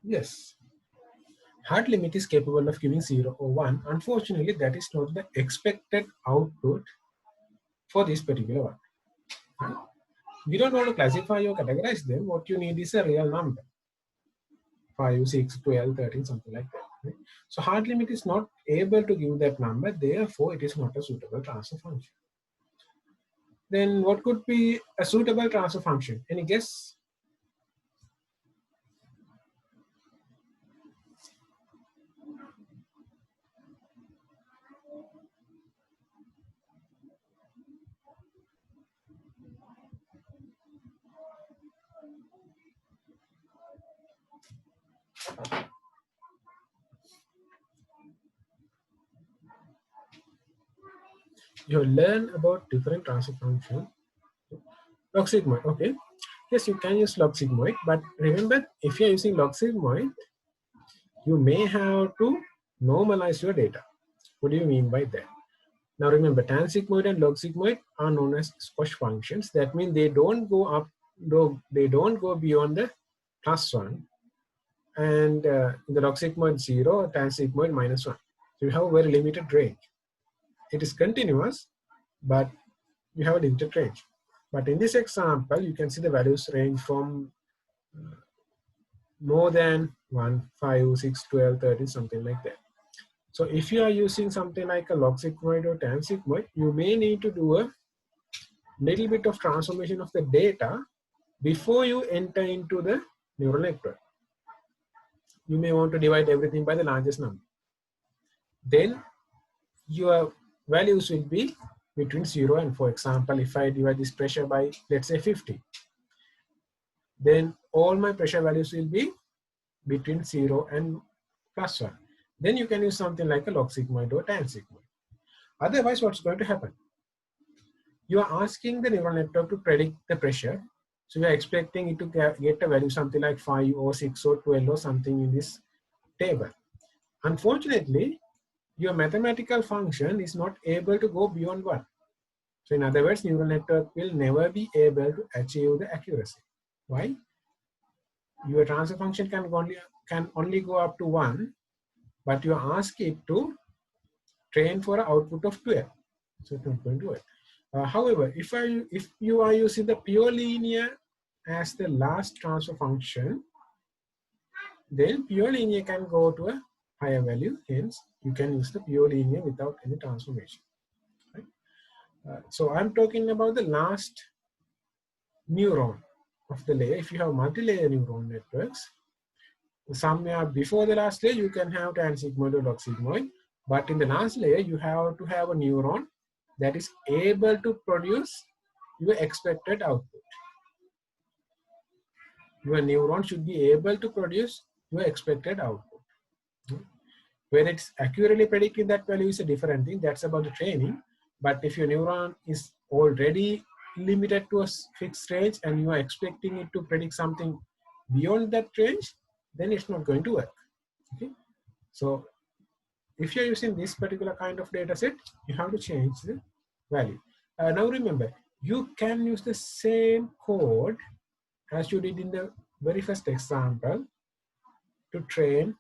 Yes. Hard limit is capable of giving 0 or 1. Unfortunately, that is not the expected output for this particular one. Right? We don't want to classify or categorize them. What you need is a real number. 5, 6, 12, 13, something like that. Right? So hard limit is not able to give that number. Therefore, it is not a suitable transfer function. Then what could be a suitable transfer function? Any guess? You learn about different transfer function. Log sigmoid, okay. Yes, you can use log sigmoid, but remember, if you're using log sigmoid, you may have to normalize your data. What do you mean by that? Now remember, tan sigmoid and log sigmoid are known as squash functions. That means they don't go up, they don't go beyond the +1. And in the log sigmoid 0, tan sigmoid -1. So you have a very limited range. It is continuous, but you have a limited range. But in this example, you can see the values range from more than 1, 5, 6, 12, 13, something like that. So if you are using something like a log sigmoid or tan sigmoid, you may need to do a little bit of transformation of the data before you enter into the neural network. You may want to divide everything by the largest number. Then your values will be between 0 and, for example, if I divide this pressure by, let's say, 50, then all my pressure values will be between 0 and +1. Then you can use something like a log sigmoid or tan sigmoid. Otherwise, what's going to happen? You are asking the neural network to predict the pressure. So we are expecting it to get a value something like 5 or 6 or 12 or something in this table. Unfortunately, your mathematical function is not able to go beyond 1. So in other words, neural network will never be able to achieve the accuracy. Why? Your transfer function can only go up to 1, but you ask it to train for an output of 12. So it's not going to work. However, if you are using the pure linear as the last transfer function, then pure linear can go to a higher value. Hence, you can use the pure linear without any transformation. Right? So I'm talking about the last neuron of the layer. If you have multi-layer neuron networks, somewhere before the last layer, you can have tan sigmoid or log sigmoid. But in the last layer, you have to have a neuron that is able to produce your expected output. Your neuron should be able to produce your expected output. Whether it's accurately predicting that value is a different thing. That's about the training. But if your neuron is already limited to a fixed range and you are expecting it to predict something beyond that range, then it's not going to work. Okay. So if you're using this particular kind of data set, you have to change the value. Now remember, you can use the same code as you did in the very first example to train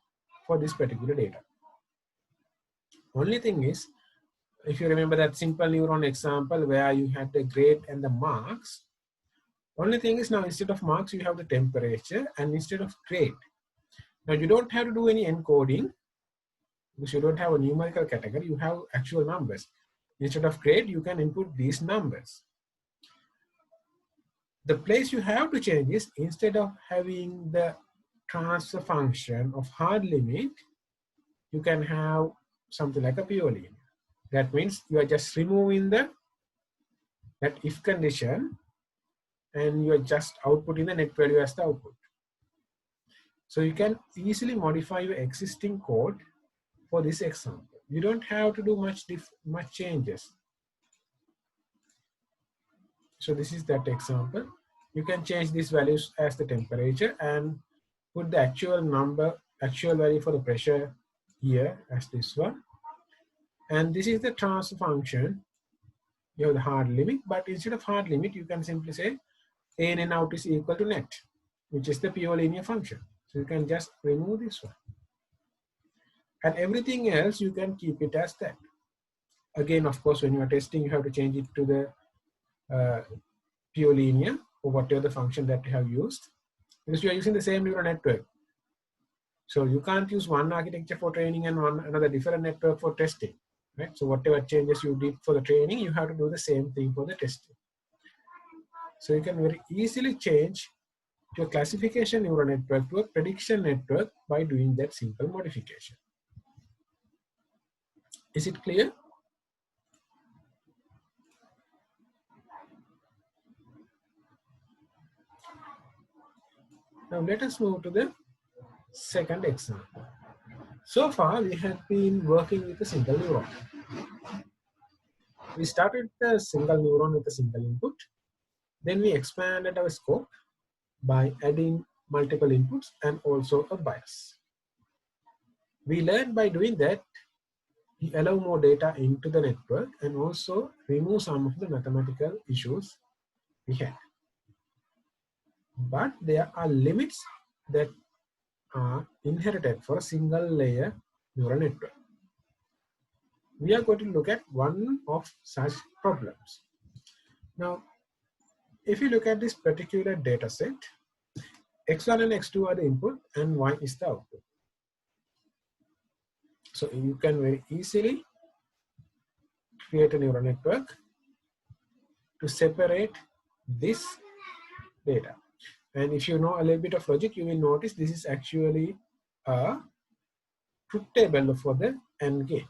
for this particular data. Only thing is, if you remember that simple neuron example where you had the grade and the marks, only thing is now instead of marks, you have the temperature, and instead of grade. Now you don't have to do any encoding because you don't have a numerical category, you have actual numbers. Instead of grade, you can input these numbers. The place you have to change is, instead of having the transfer function of hard limit, you can have something like a pure linear. That means you are just removing that if condition, and you are just outputting the net value as the output. So you can easily modify your existing code for this example. You don't have to do much changes. So this is that example. You can change these values as the temperature and put the actual value for the pressure here as this one. And this is the transfer function. You have the hard limit, but instead of hard limit, you can simply say in and out is equal to net, which is the pure linear function. So you can just remove this one. And everything else, you can keep it as that. Again, of course, when you are testing, you have to change it to the pure linear or whatever the function that you have used, because you are using the same neural network. So you can't use one architecture for training and another different network for testing, right? So whatever changes you did for the training, you have to do the same thing for the testing. So you can very easily change your classification neural network to a prediction network by doing that simple modification. Is it clear? Now let us move to the second example. So far, we have been working with a single neuron. We started the single neuron with a single input. Then we expanded our scope by adding multiple inputs and also a bias. We learned by doing that, we allow more data into the network and also remove some of the mathematical issues we had. But there are limits that are inherited for a single layer neural network. We are going to look at one of such problems. Now, if you look at this particular data set, x1 and x2 are the input and y is the output. So you can very easily create a neural network to separate this data. And if you know a little bit of logic, you will notice this is actually a truth table for the AND gate.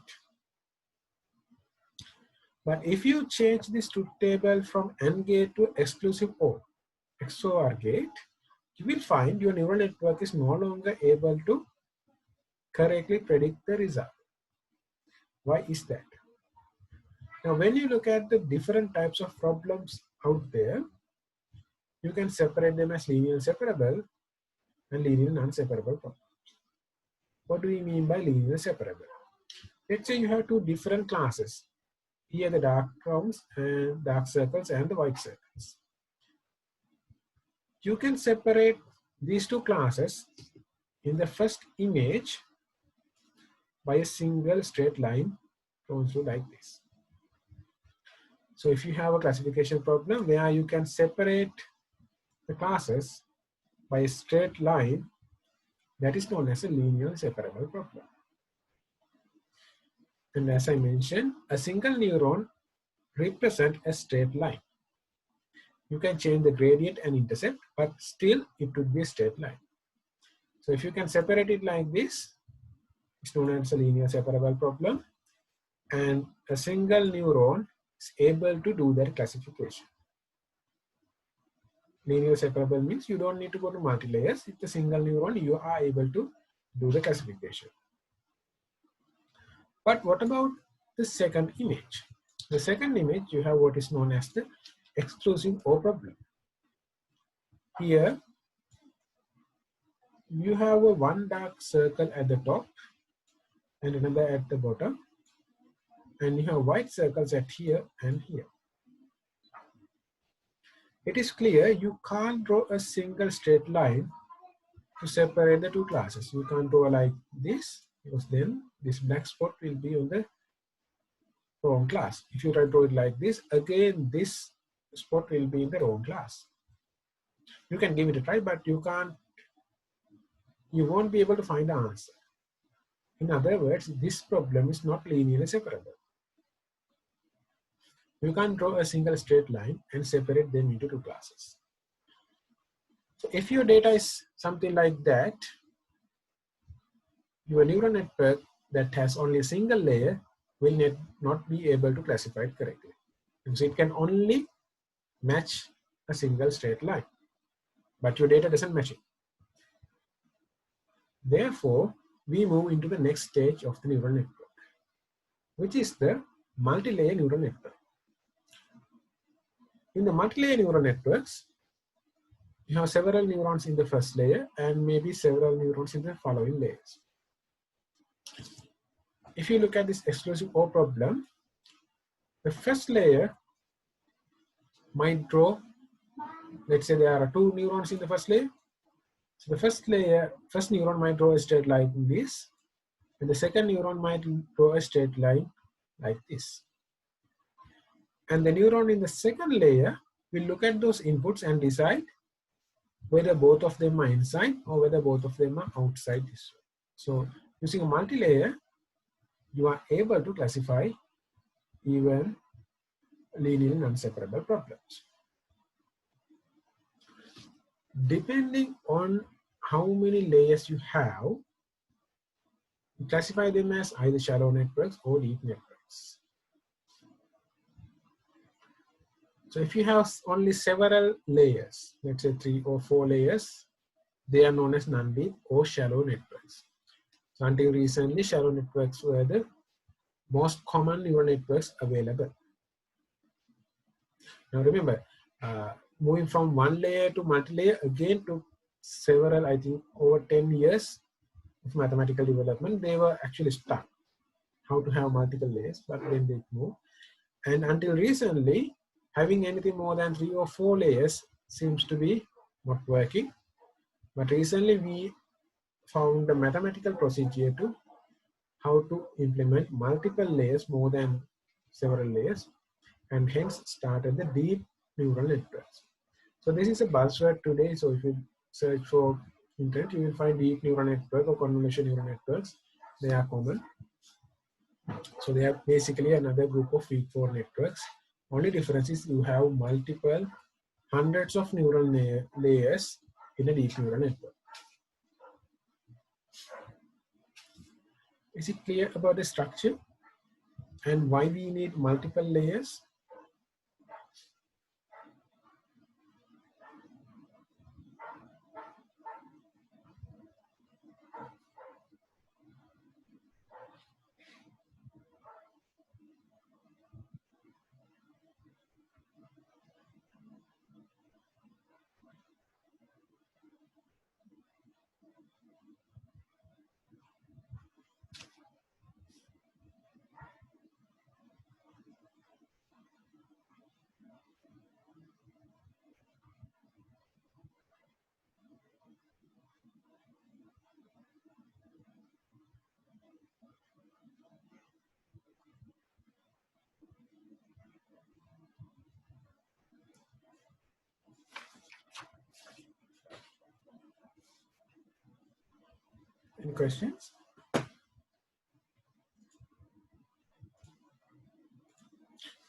But if you change this truth table from AND gate to exclusive OR, XOR gate, you will find your neural network is no longer able to correctly predict the result. Why is that? Now, when you look at the different types of problems out there, you can separate them as linear separable and linear non-separable problems. What do we mean by linear separable? Let's say you have two different classes. Here the dark rounds and dark circles and the white circles. You can separate these two classes in the first image by a single straight line going through like this. So if you have a classification problem where you can separate the classes by a straight line, that is known as a linear separable problem. And as I mentioned, a single neuron represents a straight line. You can change the gradient and intercept, but still it would be a straight line. So if you can separate it like this, it's known as a linear separable problem. And a single neuron is able to do that classification. Linear separable means you don't need to go to multi-layers. With a single neuron, you are able to do the classification. But what about the second image? The second image, you have what is known as the exclusive OR problem. Here, you have a one dark circle at the top and another at the bottom, and you have white circles at here and here. It is clear you can't draw a single straight line to separate the two classes. You can't draw like this, because then this black spot will be on the wrong class. If you try to draw it like this, again this spot will be in the wrong class. You can give it a try, but you won't be able to find the answer. In other words, this problem is not linearly separable. You can't draw a single straight line and separate them into two classes. So if your data is something like that, your neural network that has only a single layer will not be able to classify it correctly, because it can only match a single straight line, but your data doesn't match it. Therefore, we move into the next stage of the neural network, which is the multi-layer neural network. In the multi-layer neural networks, you have several neurons in the first layer and maybe several neurons in the following layers. If you look at this exclusive OR problem, the first layer might draw, let's say there are 2 neurons in the first layer. So the first neuron might draw a straight line like this, and the second neuron might draw a straight line like this. And the neuron in the second layer will look at those inputs and decide whether both of them are inside or whether both of them are outside this. So using a multi-layer, you are able to classify even linearly non-separable problems. Depending on how many layers you have, you classify them as either shallow networks or deep networks. So if you have only several layers, let's say 3 or 4 layers, they are known as non-deep or shallow networks. So until recently, shallow networks were the most common neural networks available. Now remember, moving from one layer to multi-layer again took several, I think over 10 years of mathematical development. They were actually stuck how to have multiple layers, but then they moved. And until recently, having anything more than 3 or 4 layers seems to be not working. But recently we found a mathematical procedure to how to implement multiple layers, more than several layers, and hence started the deep neural networks. So this is a buzzword today. So if you search for internet, you will find deep neural network or convolution neural networks. They are common. So they are basically another group of weak 4 networks. Only difference is you have multiple hundreds of neural layers in a deep neural network. Is it clear about the structure and why we need multiple layers? Any questions?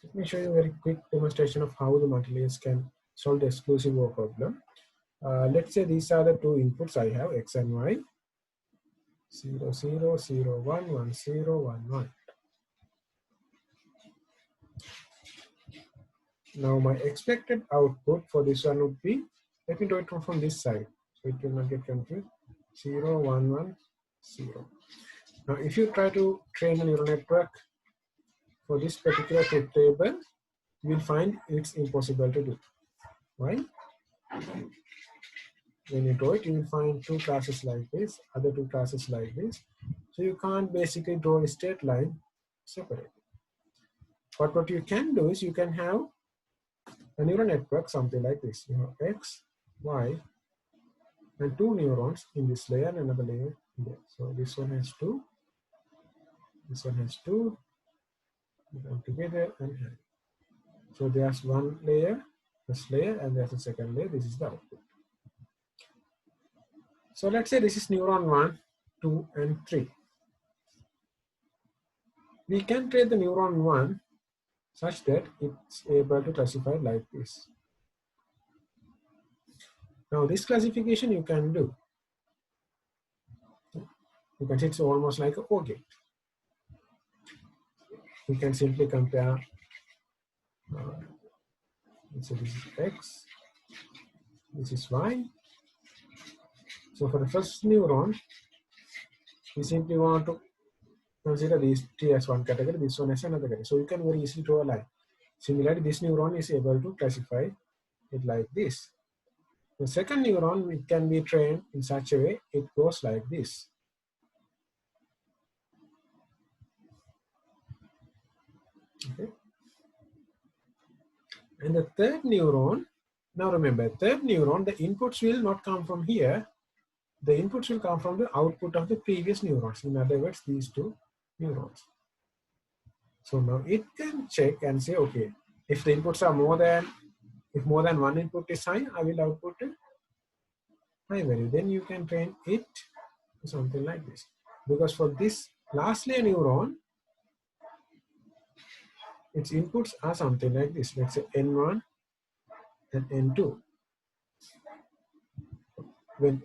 Let me show you a very quick demonstration of how the multi-layers can solve the exclusive OR problem. Let's say these are the 2 inputs I have, X and Y, 0, 0, 0, 1, 1, 0, 1, 1. Now my expected output for this one would be, let me do it from this side, so it will not get confused, 0, 1, 1, 0. Now if you try to train a neural network for this particular truth table, you will find it's impossible to do. Why? When you draw it, you will find 2 classes like this, other 2 classes like this. So you can't basically draw a straight line separate. But what you can do is you can have a neural network something like this. You have X, Y, and 2 neurons in this layer and another layer here. So this one has 2, this one has 2, put them together and have. So there's one layer, first layer, and there's a second layer. This is the output. So let's say this is neuron 1, 2, and 3. We can train the neuron 1 such that it's able to classify like this. Now this classification you can do. You can see it's almost like a OR gate. You can simply compare, so this is X, this is Y. So for the first neuron, we simply want to consider these three as one category, this one as another category. So you can very easily draw a line. Similarly, this neuron is able to classify it like this. The second neuron, it can be trained in such a way, it goes like this. Okay. And the third neuron, now remember, third neuron, the inputs will not come from here. The inputs will come from the output of the previous neurons. In other words, these two neurons. So now it can check and say, okay, if the inputs are if more than one input is high, I will output a high value. Then you can train it to something like this. Because for this last layer neuron, its inputs are something like this. Let's say N1 and N2. When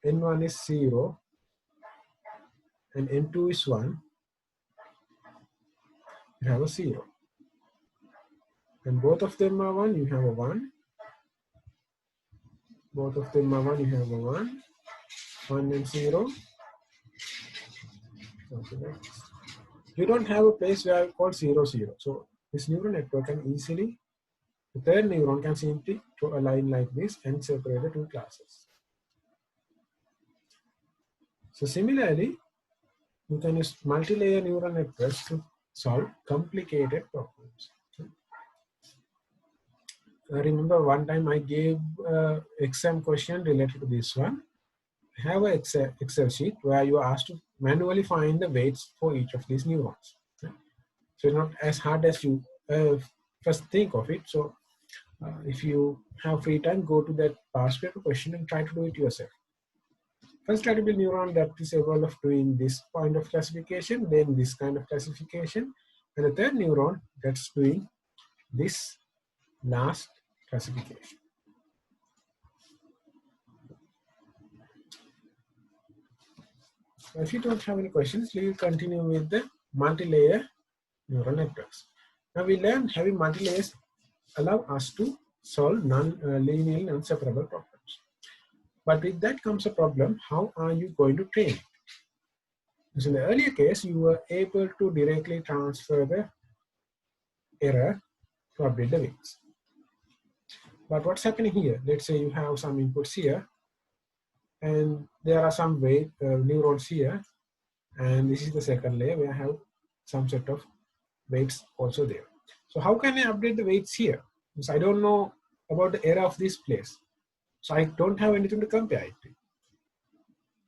N1 is 0 and N2 is 1, you have a 0. And both of them are 1, you have a 1. Both of them are 1, you have a 1. 1 and 0. Something like this. You don't have a place where I call 0, 0. So this neural network can easily, the third neuron can simply draw a line like this and separate the two classes. So similarly, you can use multi-layer neural networks to solve complicated problems. I remember one time I gave an exam question related to this one. I have an Excel sheet where you are asked to manually find the weights for each of these neurons. So it's not as hard as you first think of it. So if you have free time, go to that past paper question and try to do it yourself. First try to build neuron that is able of doing this kind of classification, then this kind of classification, and the third neuron that's doing this last classification. If you don't have any questions, we will continue with the multi-layer neural networks. Now we learned having multi-layers allow us to solve non-linearly non-separable problems. But with that comes a problem, how are you going to train it? Because in the earlier case, you were able to directly transfer the error to update the weights. But what's happening here? Let's say you have some inputs here, and there are some neurons here, and this is the second layer where I have some set of weights also there. So how can I update the weights here? Because I don't know about the error of this place. So I don't have anything to compare it to.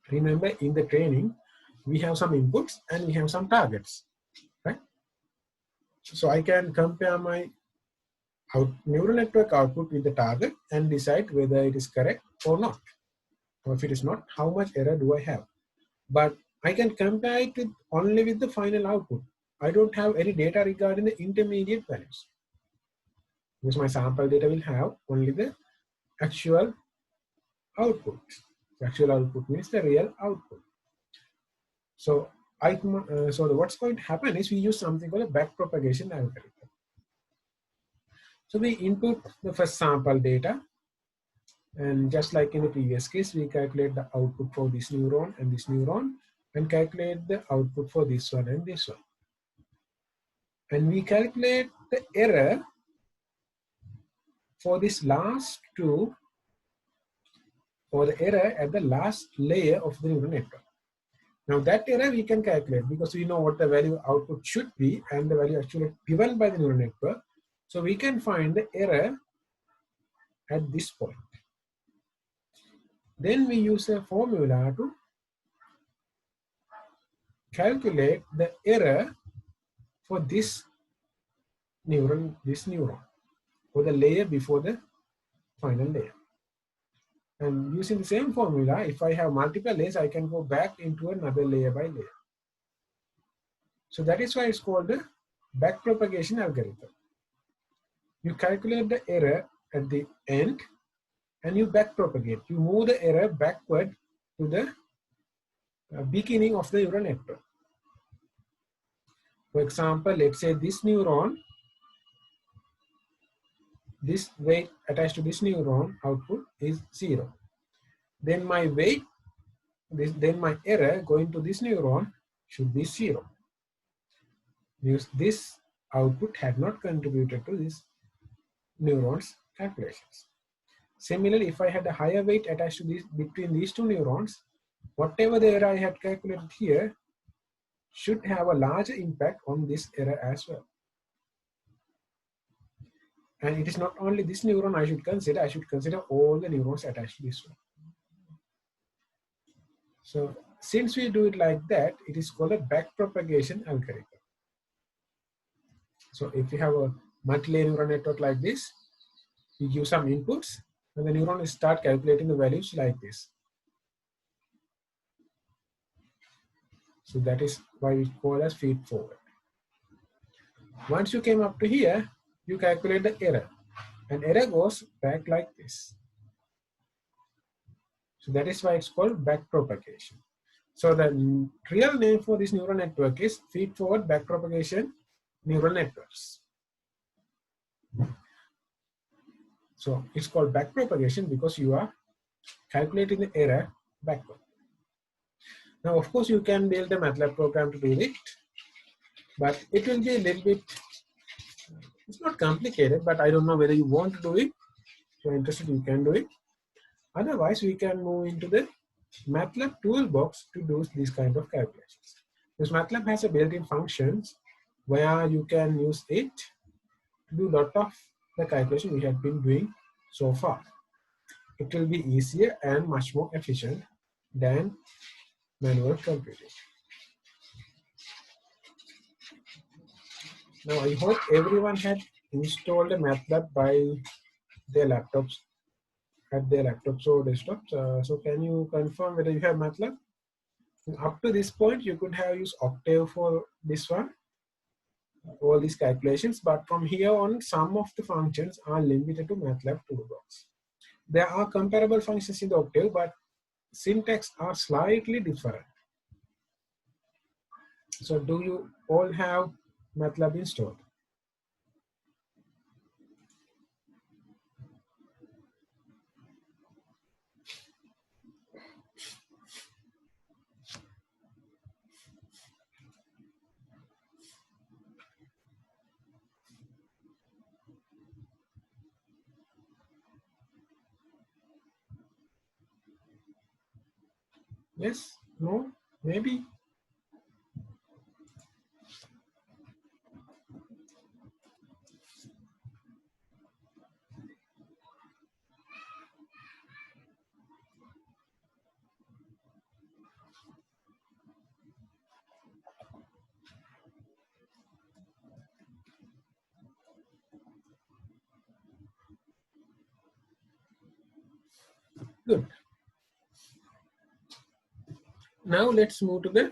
Remember, in the training, we have some inputs and we have some targets, right? So I can compare my neural network output with the target and decide whether it is correct or not. Or if it is not, how much error do I have? But I can compare it with only with the final output. I don't have any data regarding the intermediate values. Because my sample data will have only the actual output. The actual output means the real output. So what's going to happen is we use something called a backpropagation algorithm. So we input the first sample data, and just like in the previous case, we calculate the output for this neuron and calculate the output for this one and this one. And we calculate the error for this last two, or the error at the last layer of the neural network. Now that error we can calculate because we know what the value output should be and the value actually given by the neural network. So we can find the error at this point. Then we use a formula to calculate the error for this neuron, for the layer before the final layer. And using the same formula, if I have multiple layers, I can go back into another layer by layer. So that is why it's called the backpropagation algorithm. You calculate the error at the end and you backpropagate. You move the error backward to the beginning of the neural network. For example, let's say this neuron, this weight attached to this neuron output is 0. Then my weight, then my error going to this neuron should be 0. Because this output had not contributed to this neuron's calculations. Similarly, if I had a higher weight attached to this between these two neurons, whatever the error I had calculated here should have a larger impact on this error as well. And it is not only this neuron I should consider all the neurons attached to this one. So since we do it like that, it is called a backpropagation algorithm. So if you have a multi-layer neural network like this, you give some inputs and the neuron will start calculating the values like this. So that is why we call as feed forward. Once you came up to here, you calculate the error, and error goes back like this. So that is why it's called backpropagation. So the real name for this neural network is feed forward backpropagation neural networks. So it's called backpropagation because you are calculating the error backward. Now, of course, you can build a MATLAB program to do it, but it will be a little bit, it's not complicated, but I don't know whether you want to do it. If you're interested, you can do it. Otherwise, we can move into the MATLAB toolbox to do these kind of calculations. Because MATLAB has a built-in functions where you can use it to do a lot of the calculation we have been doing so far. It will be easier and much more efficient than manual computing. Now, I hope everyone had installed a MATLAB by their laptops, at their laptops or desktops. So can you confirm whether you have MATLAB? Up to this point, you could have used Octave for this one, all these calculations, but from here on, some of the functions are limited to MATLAB toolbox. There are comparable functions in the Octave, but syntax are slightly different. So do you all have MATLAB installed? Yes? No? Maybe? Good. Now let's move to the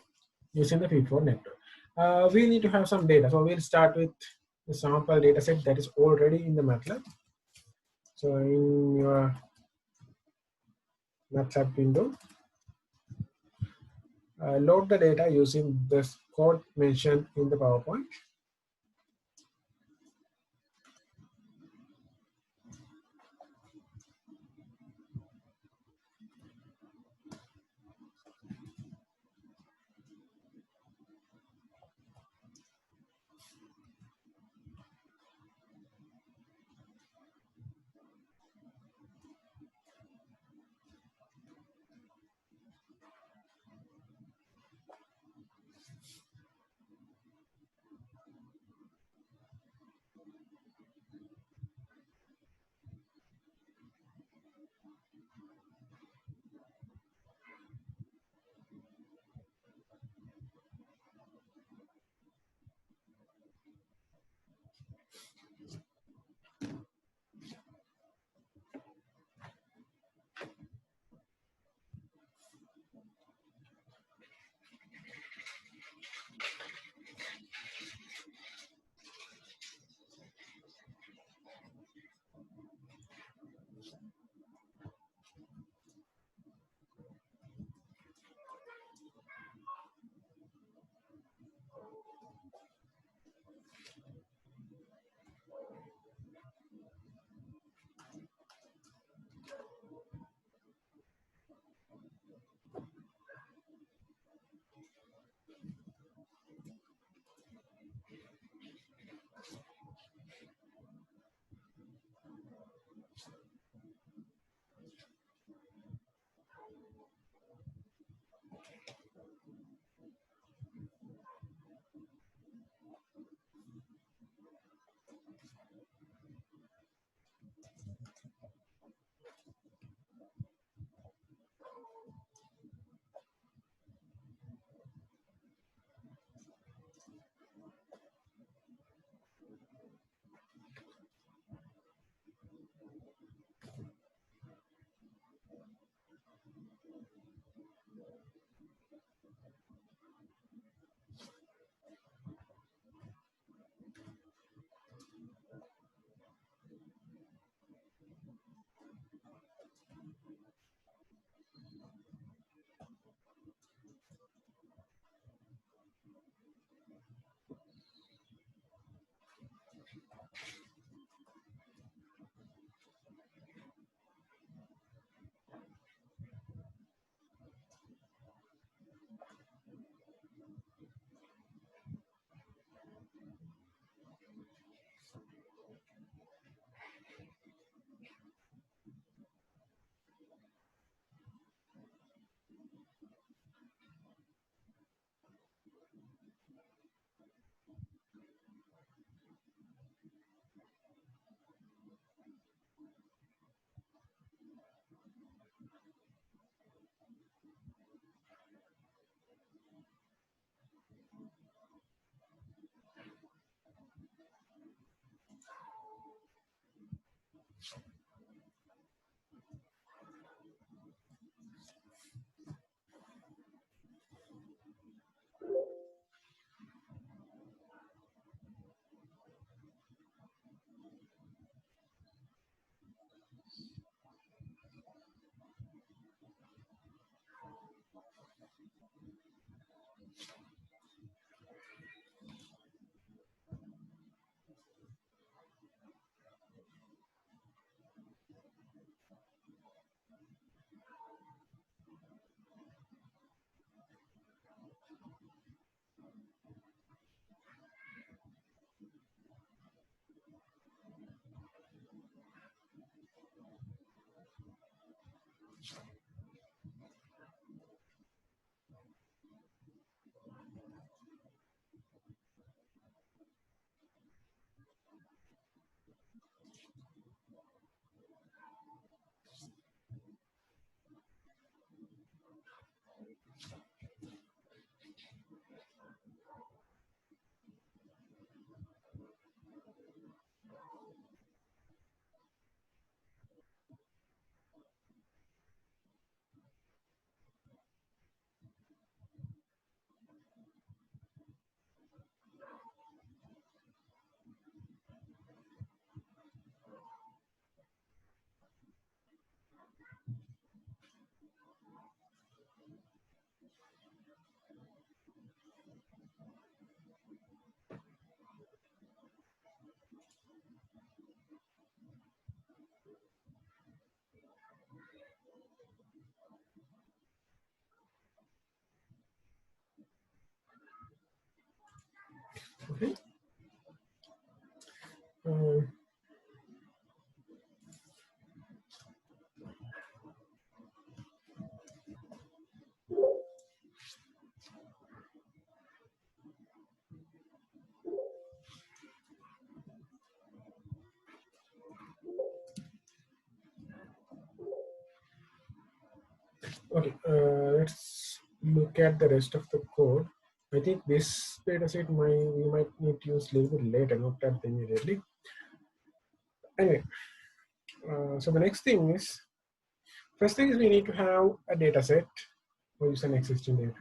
using the feedforward network. We need to have some data. So we'll start with the sample data set that is already in the MATLAB. So in your MATLAB window, load the data using this code mentioned in the PowerPoint. Okay. Um, okay, let's look at the rest of the code. I think this data set we might need to use a little bit later, not that immediately. Anyway, so the next thing is, first thing is we need to have a data set or use an existing data.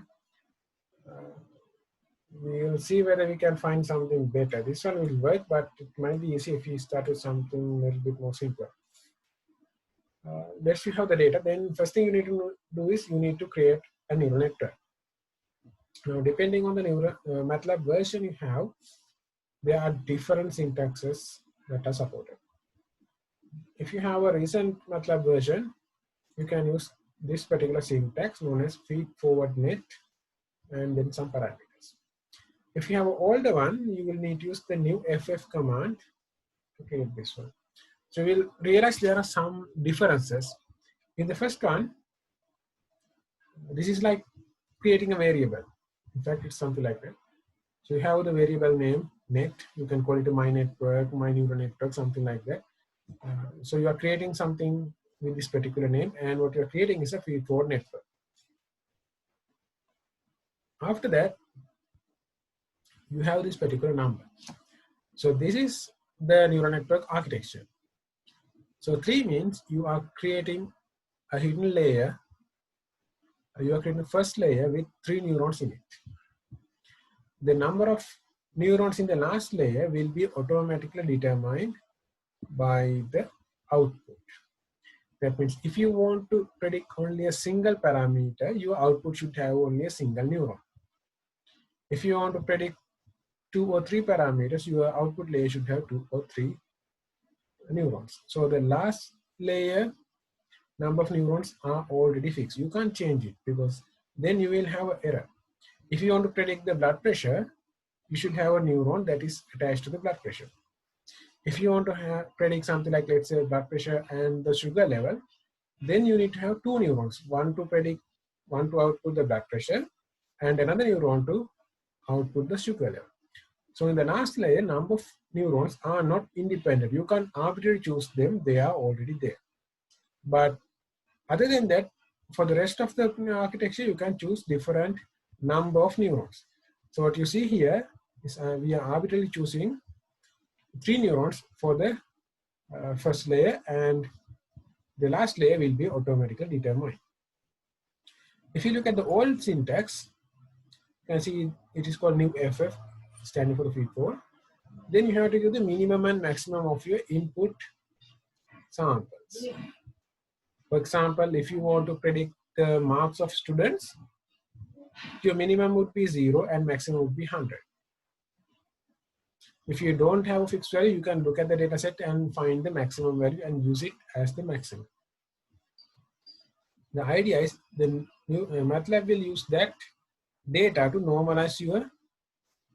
We will see whether we can find something better. This one will work, but it might be easy if we start with something a little bit more simpler. Let's see how the data. Then first thing you need to do is you need to create a neural network. Now, depending on the MATLAB version you have, there are different syntaxes that are supported. If you have a recent MATLAB version, you can use this particular syntax known as feed forward net and then some parameters. If you have an older one, you will need to use the new ff command to create this one. So we'll realize there are some differences. In the first one, this is like creating a variable. In fact, it's something like that. So you have the variable name net. You can call it a my network, my neural network, something like that. So you are creating something with this particular name, and what you're creating is a feed forward network. After that, you have this particular number. So this is the neural network architecture. So 3 means you are creating a hidden layer. You are creating the first layer with 3 neurons in it. The number of neurons in the last layer will be automatically determined by the output. That means if you want to predict only a single parameter, your output should have only a single neuron. If you want to predict 2 or 3 parameters, your output layer should have 2 or 3 neurons. So the last layer number of neurons are already fixed. You can't change it because then you will have an error. If you want to predict the blood pressure, you should have a neuron that is attached to the blood pressure. If you want to predict something like, let's say, blood pressure and the sugar level, then you need to have 2 neurons, one to output the blood pressure and another neuron to output the sugar level. So in the last layer, number of neurons are not independent. You can't arbitrarily choose them. They are already there. But other than that, for the rest of the architecture, you can choose different number of neurons. So what you see here is we are arbitrarily choosing 3 neurons for the first layer, and the last layer will be automatically determined. If you look at the old syntax, you can see it is called new FF, standing for the feed forward. Then you have to give the minimum and maximum of your input samples. For example, if you want to predict the marks of students, your minimum would be 0 and maximum would be 100. If you don't have a fixed value, you can look at the data set and find the maximum value and use it as the maximum. The idea is the new MATLAB will use that data to normalize your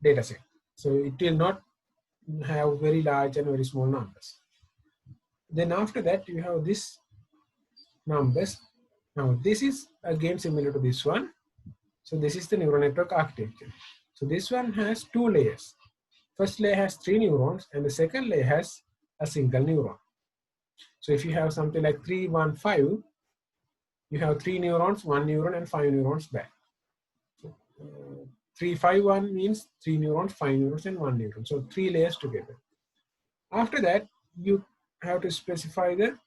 data set. So it will not have very large and very small numbers. Then after that, you have this numbers. Now this is again similar to this one. So this is the neural network architecture. So this one has 2 layers. First layer has 3 neurons and the second layer has a single neuron. So if you have something like 3, 1, 5, you have 3 neurons, 1 neuron and 5 neurons back. So, 3, 5, 1 means 3 neurons, 5 neurons and 1 neuron. So 3 layers together. After that, you have to specify the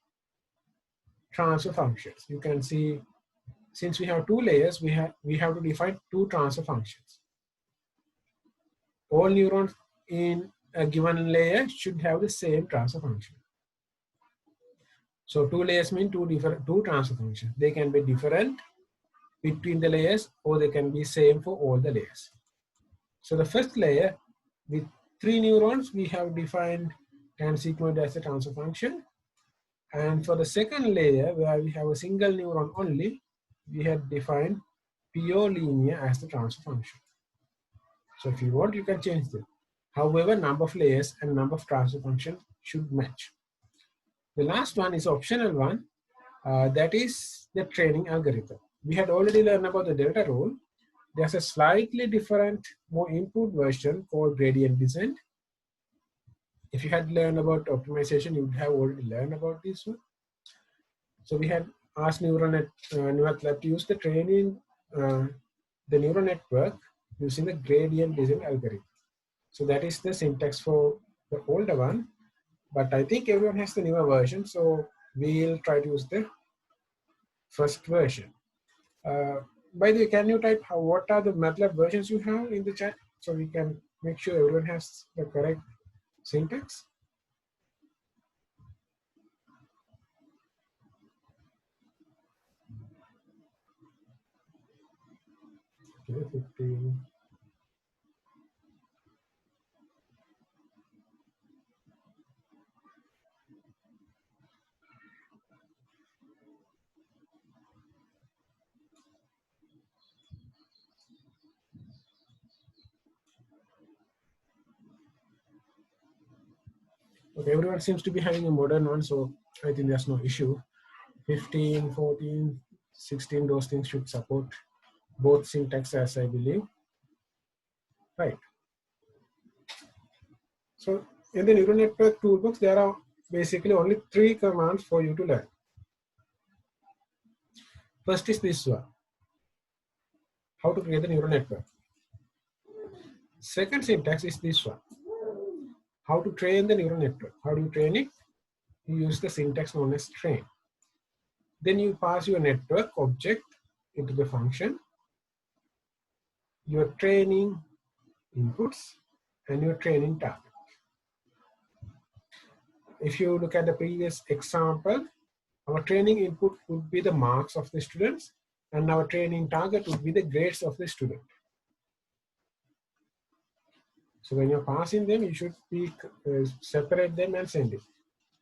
transfer functions. You can see, since we have 2 layers, we have to define 2 transfer functions. All neurons in a given layer should have the same transfer function. So 2 layers mean 2 transfer functions. They can be different between the layers or they can be same for all the layers. So the first layer with 3 neurons, we have defined tan sigmoid as a transfer function. And for the second layer, where we have a single neuron only, we have defined pure linear as the transfer function. So if you want, you can change them. However, number of layers and number of transfer functions should match. The last one is optional one. That is the training algorithm. We had already learned about the delta rule. There's a slightly different, more input version called gradient descent. If you had learned about optimization, you would have already learned about this one. So we had asked NeuroNet to use the training, the neural network using the gradient descent algorithm. So that is the syntax for the older one. But I think everyone has the newer version, so we'll try to use the first version. By the way, can you type what are the MATLAB versions you have in the chat so we can make sure everyone has the correct syntax? Okay, 15. Okay, everyone seems to be having a modern one, so I think there's no issue. 15, 14, 16, those things should support both syntaxes, I believe. Right. So in the neural network toolbox, there are basically only 3 commands for you to learn. First is this one, how to create the neural network. Second syntax is this one, how to train the neural network. How do you train it? You use the syntax known as train. Then you pass your network object into the function, your training inputs, and your training target. If you look at the previous example, our training input would be the marks of the students, and our training target would be the grades of the student. So when you're passing them, you should be separate them and send it.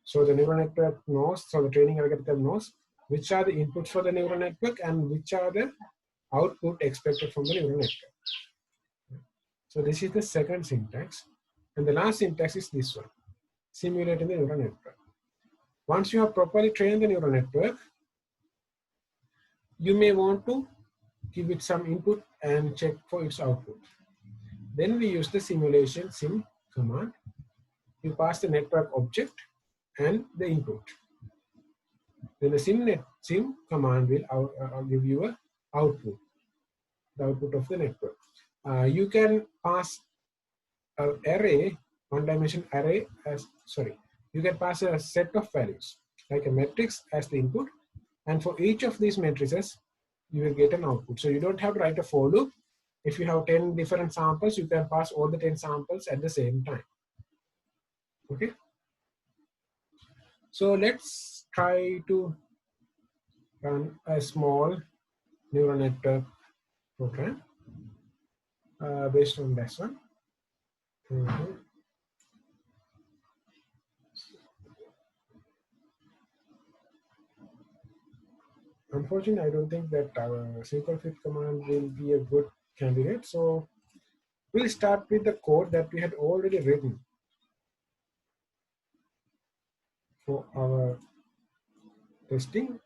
So the neural network knows, so the training algorithm knows which are the inputs for the neural network and which are the output expected from the neural network. So this is the second syntax. And the last syntax is this one, simulating the neural network. Once you have properly trained the neural network, you may want to give it some input and check for its output. Then we use the simulation sim command. You pass the network object and the input. Then the sim command will give you an output, the output of the network. You can pass an array, one-dimension array as, you can pass a set of values, like a matrix as the input. And for each of these matrices, you will get an output. So you don't have to write a for loop. If you have 10 different samples, you can pass all the 10 samples at the same time. Okay. So let's try to run a small neural network program based on this one. Unfortunately, I don't think that our SQL fit command will be a good candidate. So we'll start with the code that we had already written for our testing.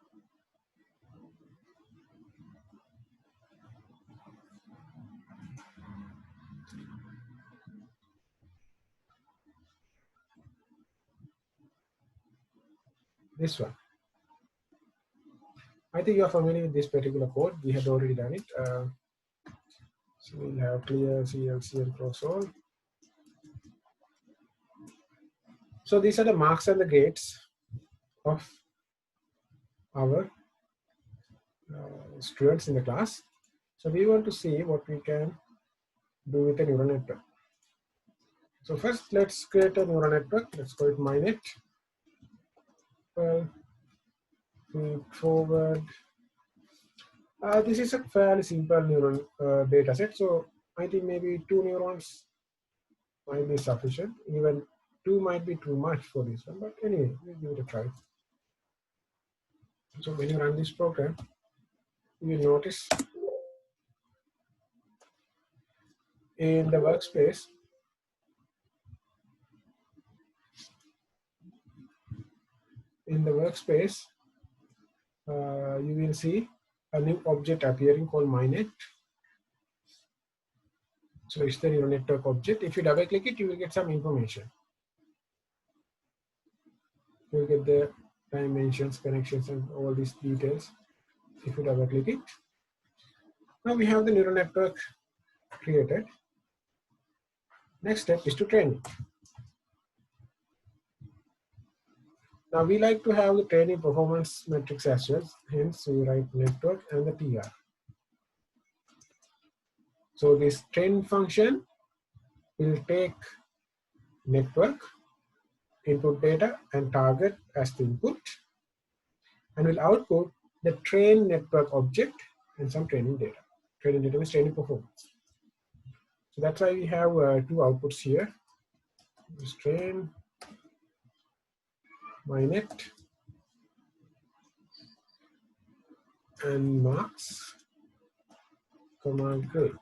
This one. I think you are familiar with this particular code. We had already done it. So we'll have clear CLC and cross all. So these are the marks and the grades of our students in the class. So we want to see what we can do with a neural network. So first, let's create a neural network. Let's call it MyNet. Well, feed forward. This is a fairly simple neural data set. So I think maybe 2 neurons might be sufficient. Even 2 might be too much for this one. But anyway, we'll give it a try. So when you run this program, you will notice in the workspace, you will see a new object appearing called MyNet. So it's the neural network object. If you double click it, you will get some information. You will get the dimensions, connections, and all these details. If you double click it, now we have the neural network created. Next step is to train it. Now we like to have the training performance metrics as well. Hence we write network and the TR. So this train function will take network, input data, and target as the input, and will output the train network object and some training data. Training data is training performance. So that's why we have 2 outputs here. This train MyNet and marks command grade.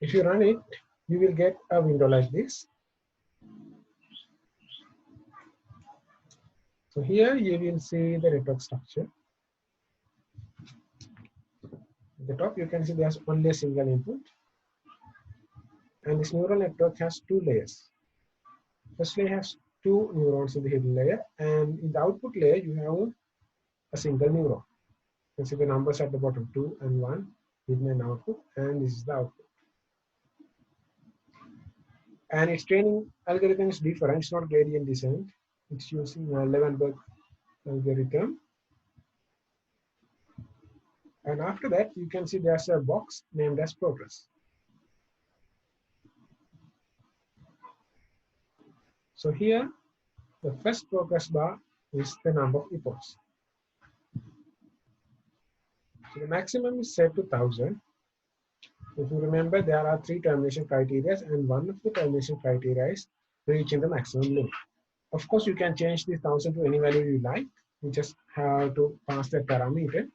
If you run it, you will get a window like this. So here you will see the network structure. At the top, you can see there's only a single input. And this neural network has 2 layers. First layer has 2 neurons in the hidden layer, and in the output layer, you have a single neuron. You can see the numbers at the bottom, 2 and 1, hidden and output, and this is the output. And its training algorithm is different. It's not gradient descent. It's using a Levenberg algorithm. And after that, you can see there's a box named as progress. So here, the first progress bar is the number of epochs. So the maximum is set to 1000. If you remember, there are 3 termination criteria, and one of the termination criteria is reaching the maximum limit. Of course, you can change this 1000 to any value you like. You just have to pass that parameter.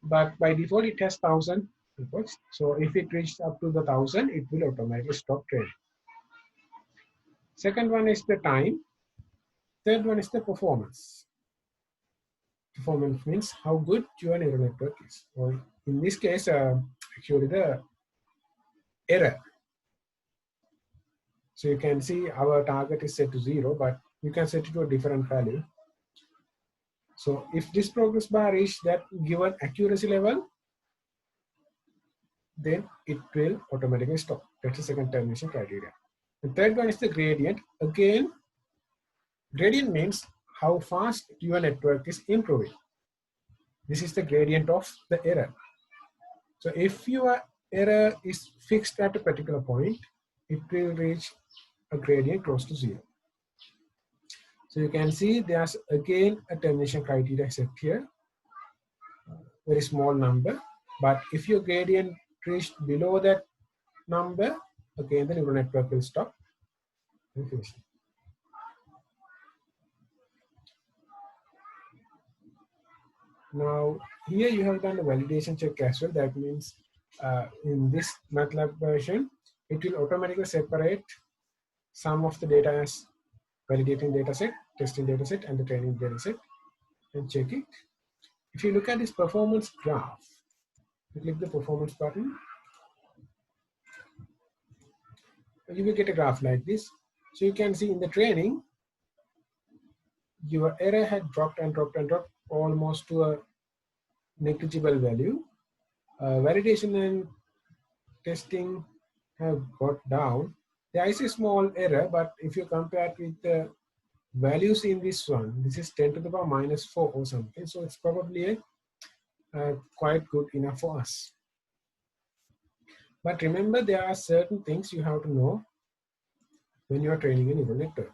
But by default, it has 1000 inputs. So if it reaches up to the 1000, it will automatically stop training. Second one is the time. Third one is the performance. Performance means how good your neural network is. Or in this case, actually the error. So you can see our target is set to 0, but you can set it to a different value. So if this progress bar is that given accuracy level, then it will automatically stop. That's the second termination criteria. The third one is the gradient. Again, gradient means how fast your network is improving. This is the gradient of the error. So if your error is fixed at a particular point, it will reach a gradient close to 0. So you can see there's again a termination criteria set here, very small number. But if your gradient reached below that number, again the neural network will stop and finish. Now here you have done the validation check as well. That means in this MATLAB version, it will automatically separate some of the data as validating dataset, testing dataset, and the training dataset, and check it. If you look at this performance graph, you click the performance button, you will get a graph like this. So you can see in the training, your error had dropped and dropped and dropped almost to a negligible value. Validation and testing have got down. There is a small error, but if you compare it with the values in this one, this is 10 to the power minus 4 or something. So it's probably quite good enough for us. But remember, there are certain things you have to know when you are training a neural network.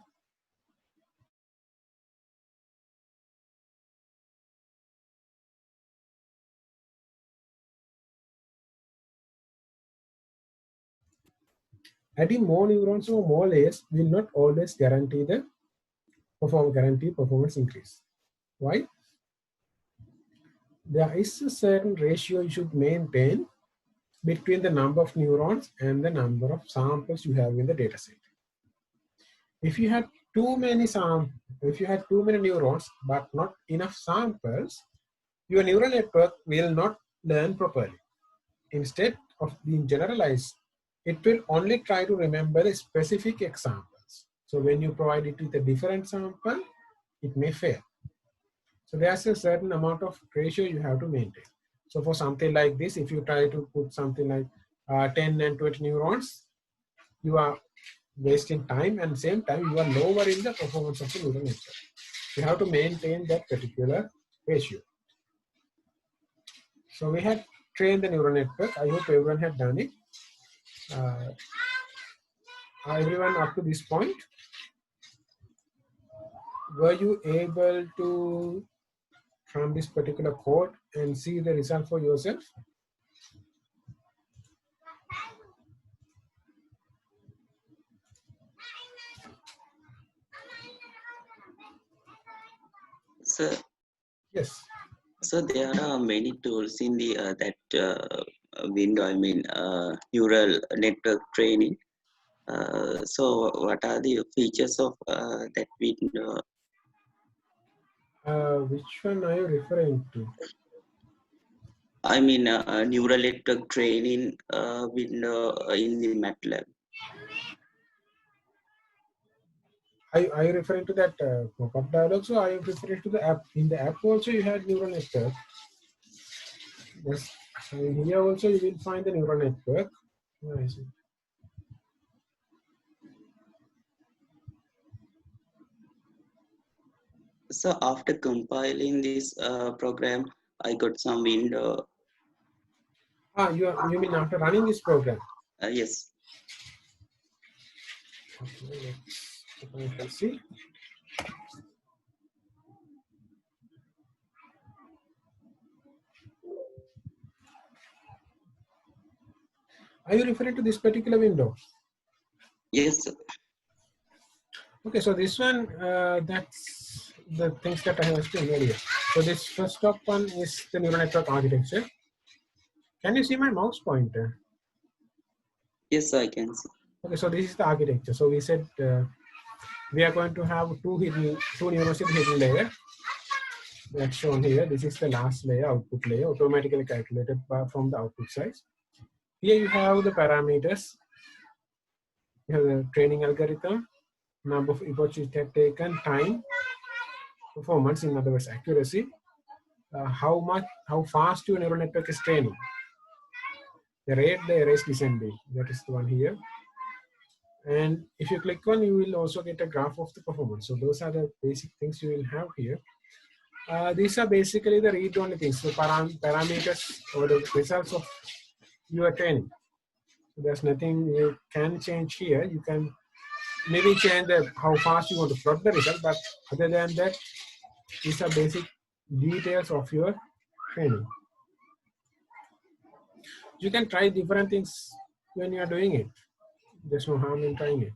Adding more neurons or more layers will not always guarantee the performance increase. Why? There is a certain ratio you should maintain between the number of neurons and the number of samples you have in the dataset. If you had too many neurons but not enough samples, your neural network will not learn properly. Instead of being generalized, it will only try to remember the specific examples. So when you provide it with a different sample, it may fail. So there's a certain amount of ratio you have to maintain. So for something like this, if you try to put something like 10 and 20 neurons, you are wasting time, and at the same time you are lowering the performance of the neural network. You have to maintain that particular ratio. So we had trained the neural network. I hope everyone had done it. Everyone up to this point, were you able to run this particular code and see the result for yourself? So, Yes. so there are many tools in the window. I mean, neural network training. So, what are the features of that window? Which one are you referring to? I mean, neural network training window in the MATLAB. Are you referring to that pop-up dialog? So are you referring to the app? In the app also you had neural network. Yes. So here also you will find the neural network. Where is it? So after compiling this program, I got some window. You mean after running this program? Yes. Okay, let's see. Are you referring to this particular window? Yes, sir. Okay, so this one, that's the things that I have explained earlier. So this first top one is the neural network architecture. Can you see my mouse pointer? Yes, sir, I can see. Okay, so this is the architecture. So we said we are going to have two neural hidden layer. That's shown here. This is the last layer, output layer, automatically calculated from the output size. Here you have the parameters. You have the training algorithm, number of inputs it had taken, time, performance, in other words, accuracy, how fast your neural network is training, the rate the array is descending. That is the one here. And if you click on, you will also get a graph of the performance. So those are the basic things you will have here. These are basically the read-only things. So parameters or the results of your training. So there's nothing you can change here. You can maybe change how fast you want to plot the result, but other than that, these are basic details of your training. You can try different things when you are doing it. There's no harm in trying it.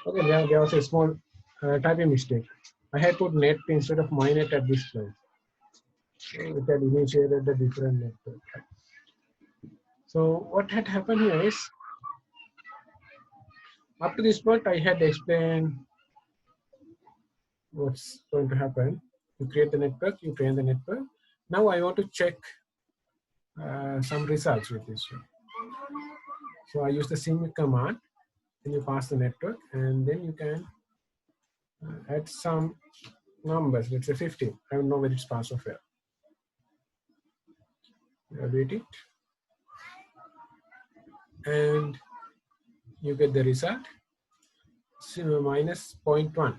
Okay, there was a small typing mistake. I had put net instead of my net at this place. So it had initiated a different network. So what had happened here is, up to this point, I had explained what's going to happen. You create the network, you train the network. Now I want to check some results with this one. So I use the sim command, then you pass the network, and then you can add some numbers, let's say 15. I don't know whether it's pass or fail. Evaluate it, and you get the result, minus 0.1.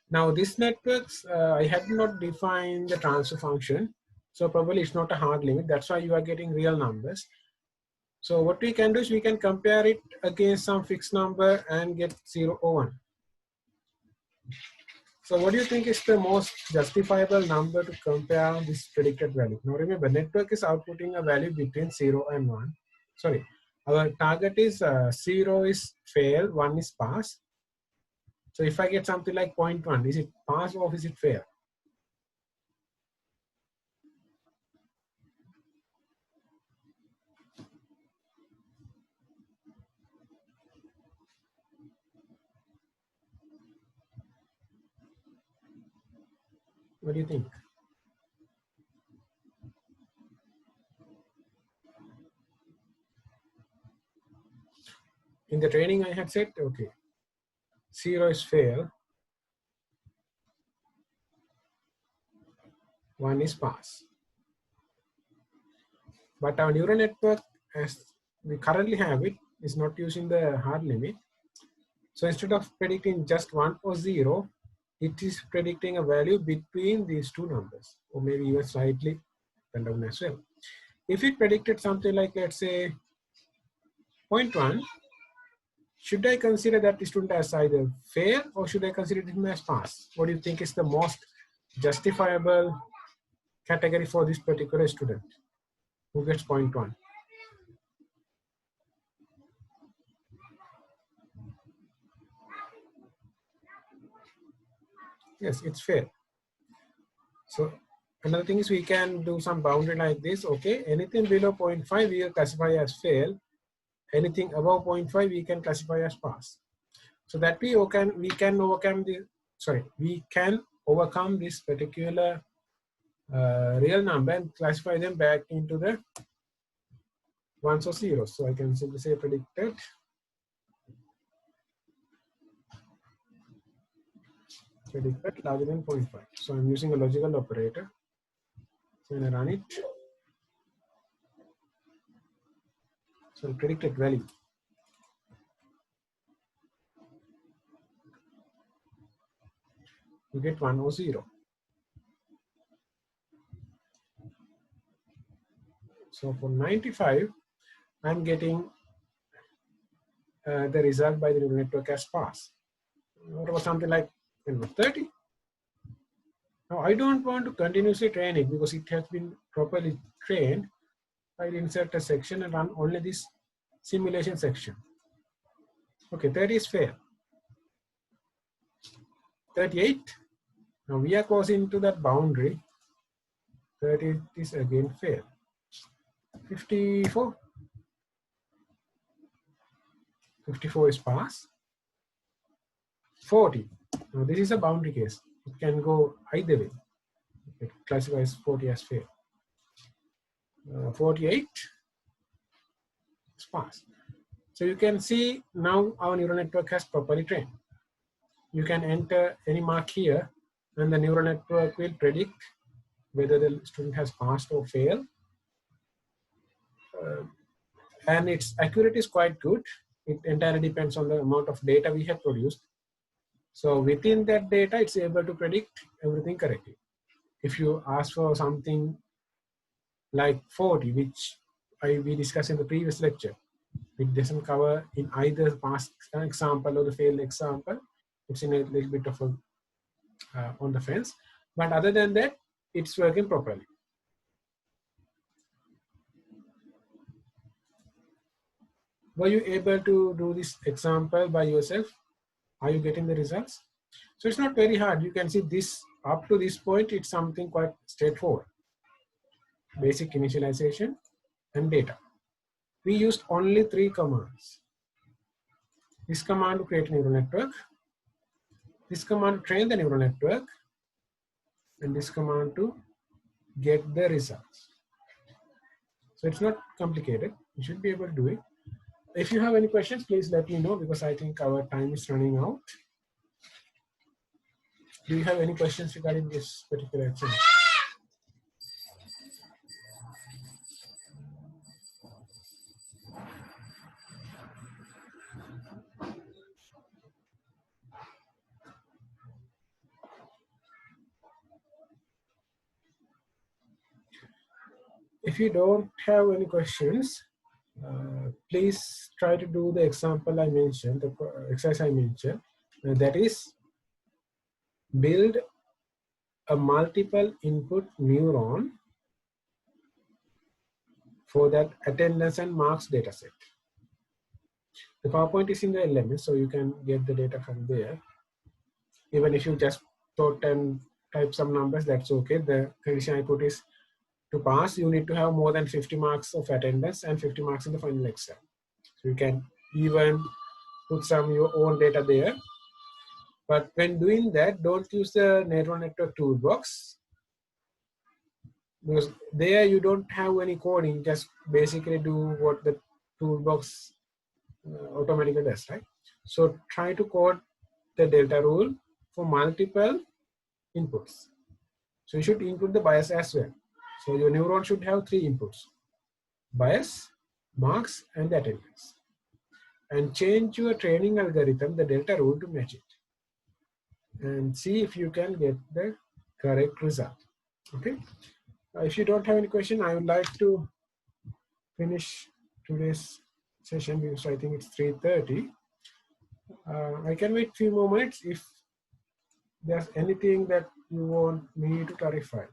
Now this networks, I have not defined the transfer function, so probably it's not a hard limit. That's why you are getting real numbers. So what we can do is we can compare it against some fixed number and get 0 or 1. So what do you think is the most justifiable number to compare this predicted value? Now remember, network is outputting a value between 0 and 1. Sorry, our target is 0 is fail, 1 is pass. So if I get something like 0.1, is it pass or is it fail? What do you think? In the training I had said, okay, 0 is fail, 1 is pass. But our neural network, as we currently have it, is not using the hard limit. So instead of predicting just 1 or 0, it is predicting a value between these two numbers, or maybe even slightly down as well. If it predicted something like, let's say, 0.1, should I consider that student as either fail or should I consider him as pass? What do you think is the most justifiable category for this particular student who gets 0.1? Yes, it's fair. So another thing is we can do some boundary like this. Okay, anything below 0.5 we will classify as fail. Anything above 0.5 we can classify as pass. So that we can overcome this particular real number and classify them back into the ones or zeros. So I can simply say predicted larger than 0.5. So I'm using a logical operator. So when I run it, so predicted value. You get 1 or 0. So for 95, I'm getting the result by the neural network as pass. What about something like 30? Now I don't want to continuously train it because it has been properly trained. I'll insert a section and run only this simulation section. Okay, 30 is fair. 38. Now we are closing to that boundary. 30 is again fair. 54. 54 is pass. 40. Now this is a boundary case. It can go either way. It classifies 40 as fair. 48 is pass. So you can see now our neural network has properly trained. You can enter any mark here and the neural network will predict whether the student has passed or failed. And its accuracy is quite good. It entirely depends on the amount of data we have produced. So within that data, it's able to predict everything correctly. If you ask for something like 40, which we discussed in the previous lecture, it doesn't cover in either past example or the failed example. It's in a little bit of a on the fence. But other than that, it's working properly. Were you able to do this example by yourself? Are you getting the results? So it's not very hard. You can see this up to this point, it's something quite straightforward. Basic initialization and data. We used only 3 commands. This command to create a neural network, this command to train the neural network, and this command to get the results. So it's not complicated. You should be able to do it. If you have any questions, please let me know because I think our time is running out. Do you have any questions regarding this particular example? If you don't have any questions, please try to do the example I mentioned, the exercise I mentioned. That is, build a multiple input neuron for that attendance and marks dataset. The PowerPoint is in the LMS, so you can get the data from there. Even if you just thought and type some numbers, that's okay. The condition I put is to pass, you need to have more than 50 marks of attendance and 50 marks in the final exam. So you can even put some your own data there. But when doing that, don't use the neural network toolbox, because there you don't have any coding, just basically do what the toolbox automatically does, right? So try to code the delta rule for multiple inputs. So you should include the bias as well. So your neuron should have 3 inputs: bias, marks, and attendance. And change your training algorithm, the delta rule, to match it. And see if you can get the correct result. Okay. If you don't have any question, I would like to finish today's session because I think it's 3:30. I can wait a few more minutes if there's anything that you want me to clarify.